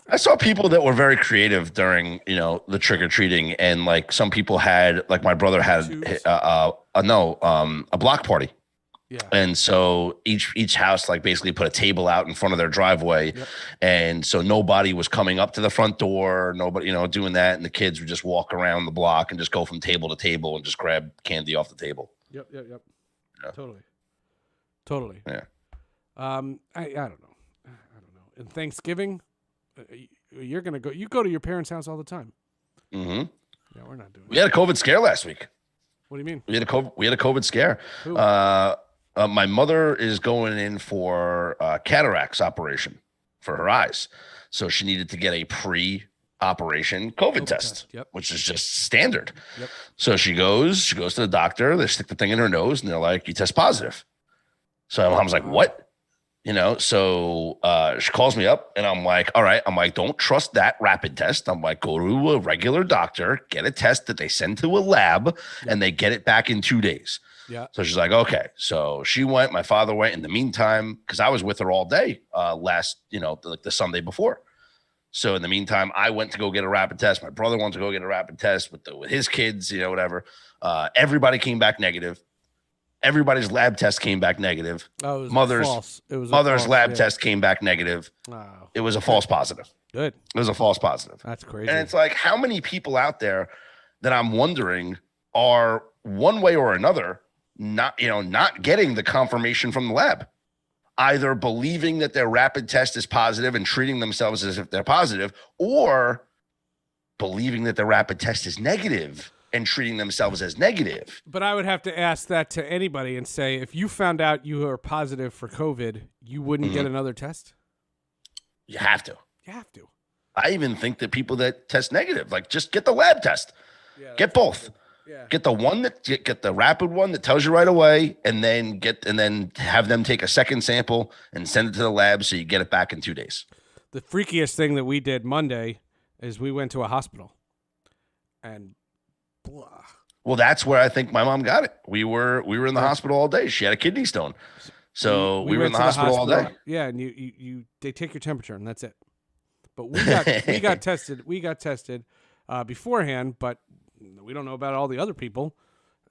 I saw people that were very creative during, the trick or treating, and like some people had, like my brother had a block party.
Yeah.
And so each house like basically put a table out in front of their driveway.
Yep.
And so nobody was coming up to the front door, nobody, doing that. And the kids would just walk around the block and just go from table to table and just grab candy off the table.
Yep.
Yeah.
Totally.
Yeah.
I don't know. And Thanksgiving, you go to your parents' house all the time.
Mm-hmm.
Yeah, we're not doing
We had a COVID scare last week.
What do you mean?
We had a COVID scare.
Who?
My mother is going in for cataracts operation for her eyes. So she needed to get a pre-operation COVID test,
Yep.
which is just standard.
Yep.
So she goes to the doctor. They stick the thing in her nose, and they're like, "You test positive." So my mom's like, "What?" So she calls me up, and I'm like, all right. I'm like, don't trust that rapid test. I'm like, go to a regular doctor, get a test that they send to a lab, and they get it back in 2 days.
Yeah.
So she's like, okay. So she went, my father went. In the meantime, because I was with her all day last, like the Sunday before. So in the meantime, I went to go get a rapid test. My brother went to go get a rapid test with his kids, whatever. Everybody came back negative. Everybody's lab test came back negative.
Oh, it was
Mother's
false. It was
mother's
false,
lab test came back negative.
Wow.
It was a false positive.
Good.
It was a false positive.
That's crazy.
And it's like, how many people out there that I'm wondering are one way or another not getting the confirmation from the lab, either believing that their rapid test is positive and treating themselves as if they're positive, or believing that their rapid test is negative and treating themselves as negative.
But I would have to ask that to anybody and say, if you found out you were positive for COVID, you wouldn't get another test?
You have to.
You have to.
I even think that people that test negative, like, just get the lab test.
Yeah,
get both.
Yeah.
Get the one get the rapid one that tells you right away, and then have them take a second sample and send it to the lab so you get it back in 2 days.
The freakiest thing that we did Monday is we went to a hospital, and blah.
Well, that's where I think my mom got it. We were in the hospital all day. She had a kidney stone, so we were in the hospital all day.
Yeah, and they take your temperature, and that's it. But we got tested. We got tested beforehand, but we don't know about all the other people.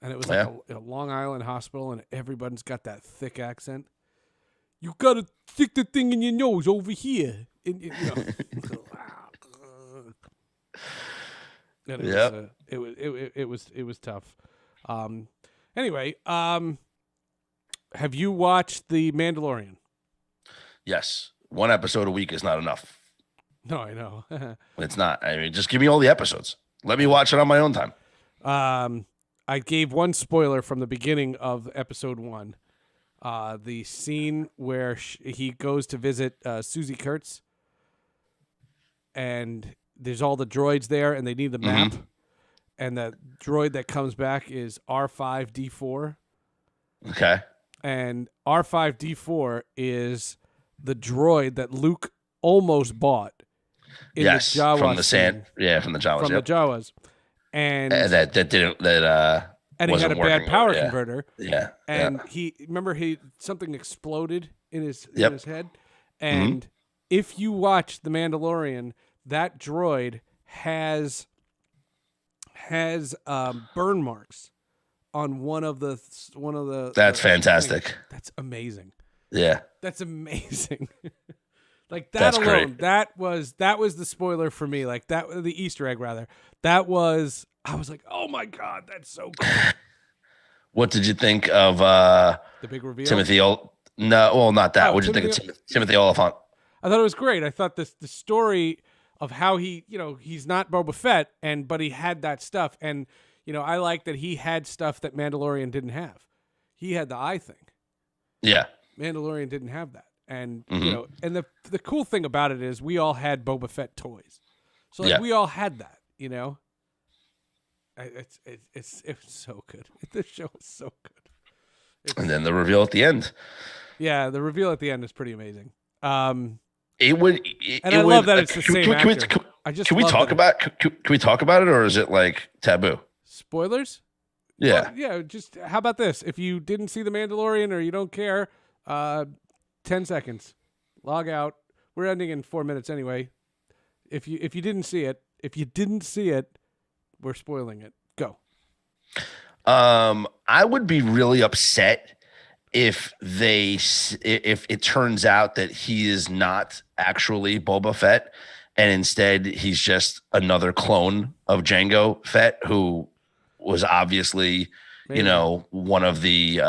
And it was like a Long Island hospital, and everybody's got that thick accent. You gotta stick the thing in your nose over here. And, and it was tough. Anyway, have you watched The Mandalorian?
Yes, one episode a week is not enough.
No, I know.
It's not. I mean, just give me all the episodes. Let me watch it on my own time.
I gave one spoiler from the beginning of episode 1. The scene where he goes to visit Susie Kurtz, and there's all the droids there, and they need the map. And the droid that comes back is R5D4.
Okay.
And R5D4 is the droid that Luke almost bought in the Jawas
from the
scene.
from the Jawas.
From the Jawas. And
that didn't
and he had a bad power converter.
Yeah.
And something exploded in his head. And if you watch The Mandalorian, that droid has burn marks on one of the
That's fantastic.
Things. That's amazing.
Yeah.
That's amazing. Like that
That's
alone,
great.
that was the spoiler for me. Like the Easter egg rather. I was like, oh my God, that's so cool.
What did you think of
the big reveal?
Timothy? No, well, not that. What did you think of Timothy Oliphant?
I thought it was great. I thought the story of how he's not Boba Fett, but he had that stuff, and I like that he had stuff that Mandalorian didn't have. He had the eye thing.
Yeah, Mandalorian
didn't have that, and and the cool thing about it is we all had Boba Fett toys, so we all had that. It's so good. The show is so good.
And then the reveal at the end.
Yeah, the reveal at the end is pretty amazing.
I love
that it's the same actor. just
Can we talk about? Can we talk about it, or is it like taboo?
Spoilers?
Yeah.
Well, yeah. Just how about this? If you didn't see The Mandalorian or you don't care, 10 seconds, log out. We're ending in 4 minutes anyway. If you didn't see it, we're spoiling it. Go.
I would be really upset if it turns out that he is not actually Boba Fett, and instead he's just another clone of Jango Fett, who was obviously, one of the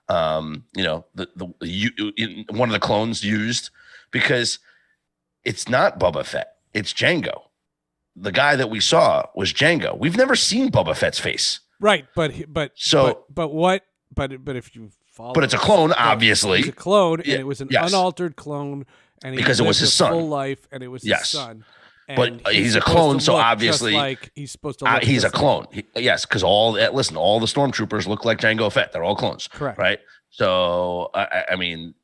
one of the clones used, because it's not Boba Fett, it's Jango. The guy that we saw was Jango. We've never seen Boba Fett's face.
Right, but if you follow,
but it's a clone, obviously.
It's a clone, and it was an unaltered clone, and
because it was his son,
full life, and it was his son.
But he's a clone, so obviously,
like he's supposed to. Look
he's a clone. Yes, because all the stormtroopers look like Jango Fett. They're all clones.
Correct.
Right. So I mean,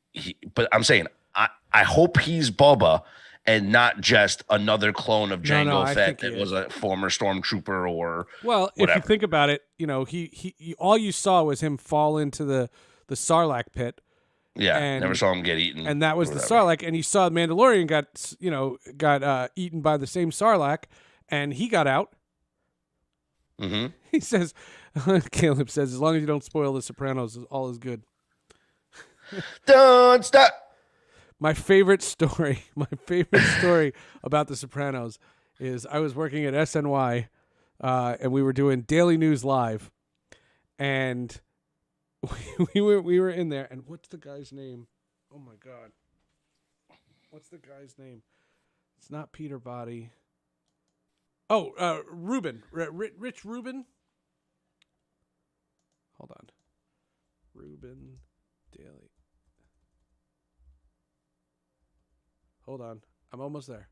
but I'm saying I hope he's Boba and not just another clone of Jango Fett that was a former stormtrooper or whatever.
If you think about it, he all you saw was him fall into the Sarlacc pit.
Yeah, never saw him get eaten.
And that was the Sarlacc, and you saw the Mandalorian got eaten by the same Sarlacc, and he got out.
Mm-hmm.
He says, Caleb says, as long as you don't spoil The Sopranos, all is good.
Don't stop.
My favorite story about The Sopranos is I was working at SNY, and we were doing Daily News Live, and we were in there, and what's the guy's name? Oh my God, what's the guy's name? It's not Peter Body. Oh, Rubin, Rich Rubin. Hold on, Rubin Daily. Hold on. I'm almost there.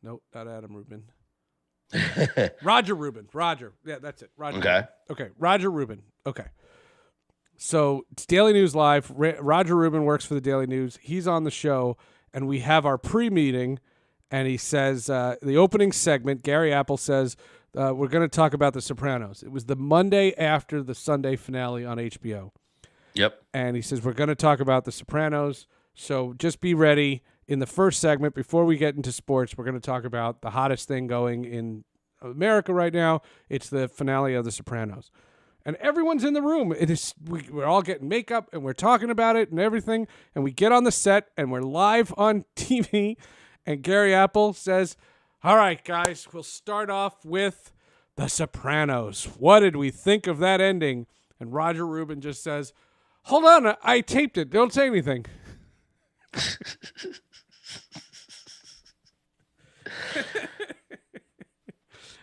Nope, not Adam Rubin. Roger Rubin. Roger. Yeah, that's it. Roger.
Okay.
Rubin. Okay. Roger Rubin. Okay. So it's Daily News Live. Roger Rubin works for the Daily News. He's on the show, and we have our pre-meeting, and he says, the opening segment, Gary Apple says, we're going to talk about The Sopranos. It was the Monday after the Sunday finale on HBO.
Yep.
And he says, we're going to talk about The Sopranos. So just be ready. In the first segment, before we get into sports, we're going to talk about the hottest thing going in America right now. It's the finale of The Sopranos. And everyone's in the room. We're all getting makeup, and we're talking about it and everything. And we get on the set, and we're live on TV. And Gary Apple says, all right, guys, we'll start off with The Sopranos. What did we think of that ending? And Roger Rubin just says, hold on, I taped it. Don't say anything.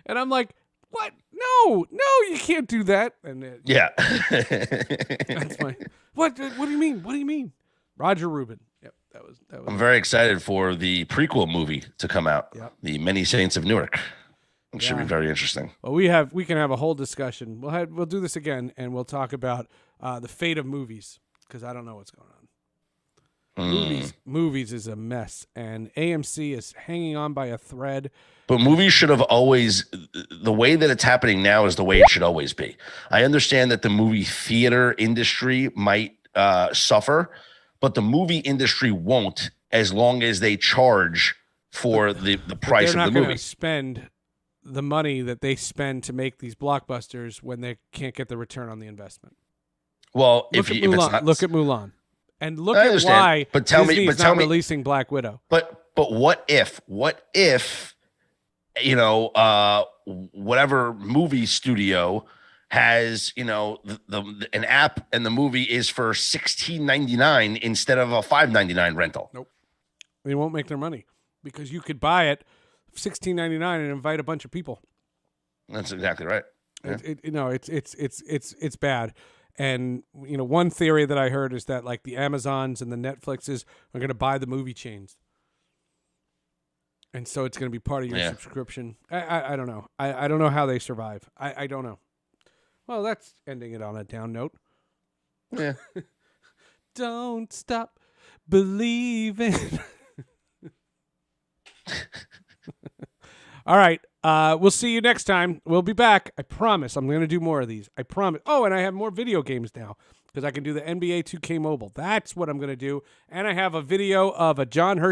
And I'm like, what? No, you can't do that. And
yeah,
that's fine. What do you mean? What do you mean? Roger Rubin. Yep, that was.
I'm very excited for the prequel movie to come out.
Yep.
The Many Saints of Newark. It should be very interesting.
Well, we can have a whole discussion. We'll do this again, and we'll talk about the fate of movies, because I don't know what's going on. Movies is a mess, and AMC is hanging on by a thread.
But movies should have always, the way that it's happening now is the way it should always be. I understand that the movie theater industry might suffer, but the movie industry won't, as long as they charge for the price of the movie. They're not going to
spend the money that they spend to make these blockbusters when they can't get the return on the investment.
Well,
look at Mulan. And look at why Disney's not releasing Black Widow.
But what if whatever movie studio has an app and the movie is for $16.99 instead of a $5.99 rental?
Nope, they won't make their money, because you could buy it $16.99 and invite a bunch of people.
That's exactly right. Yeah.
It's bad. And, one theory that I heard is that, like, the Amazons and the Netflixes are going to buy the movie chains. And so it's going to be part of your subscription. I don't know. I don't know how they survive. I don't know. Well, that's ending it on a down note.
Yeah.
Don't stop believing. All right. We'll see you next time. We'll be back. I promise. I'm going to do more of these. I promise. Oh, and I have more video games now because I can do the NBA 2K Mobile. That's what I'm going to do. And I have a video of a John Hershey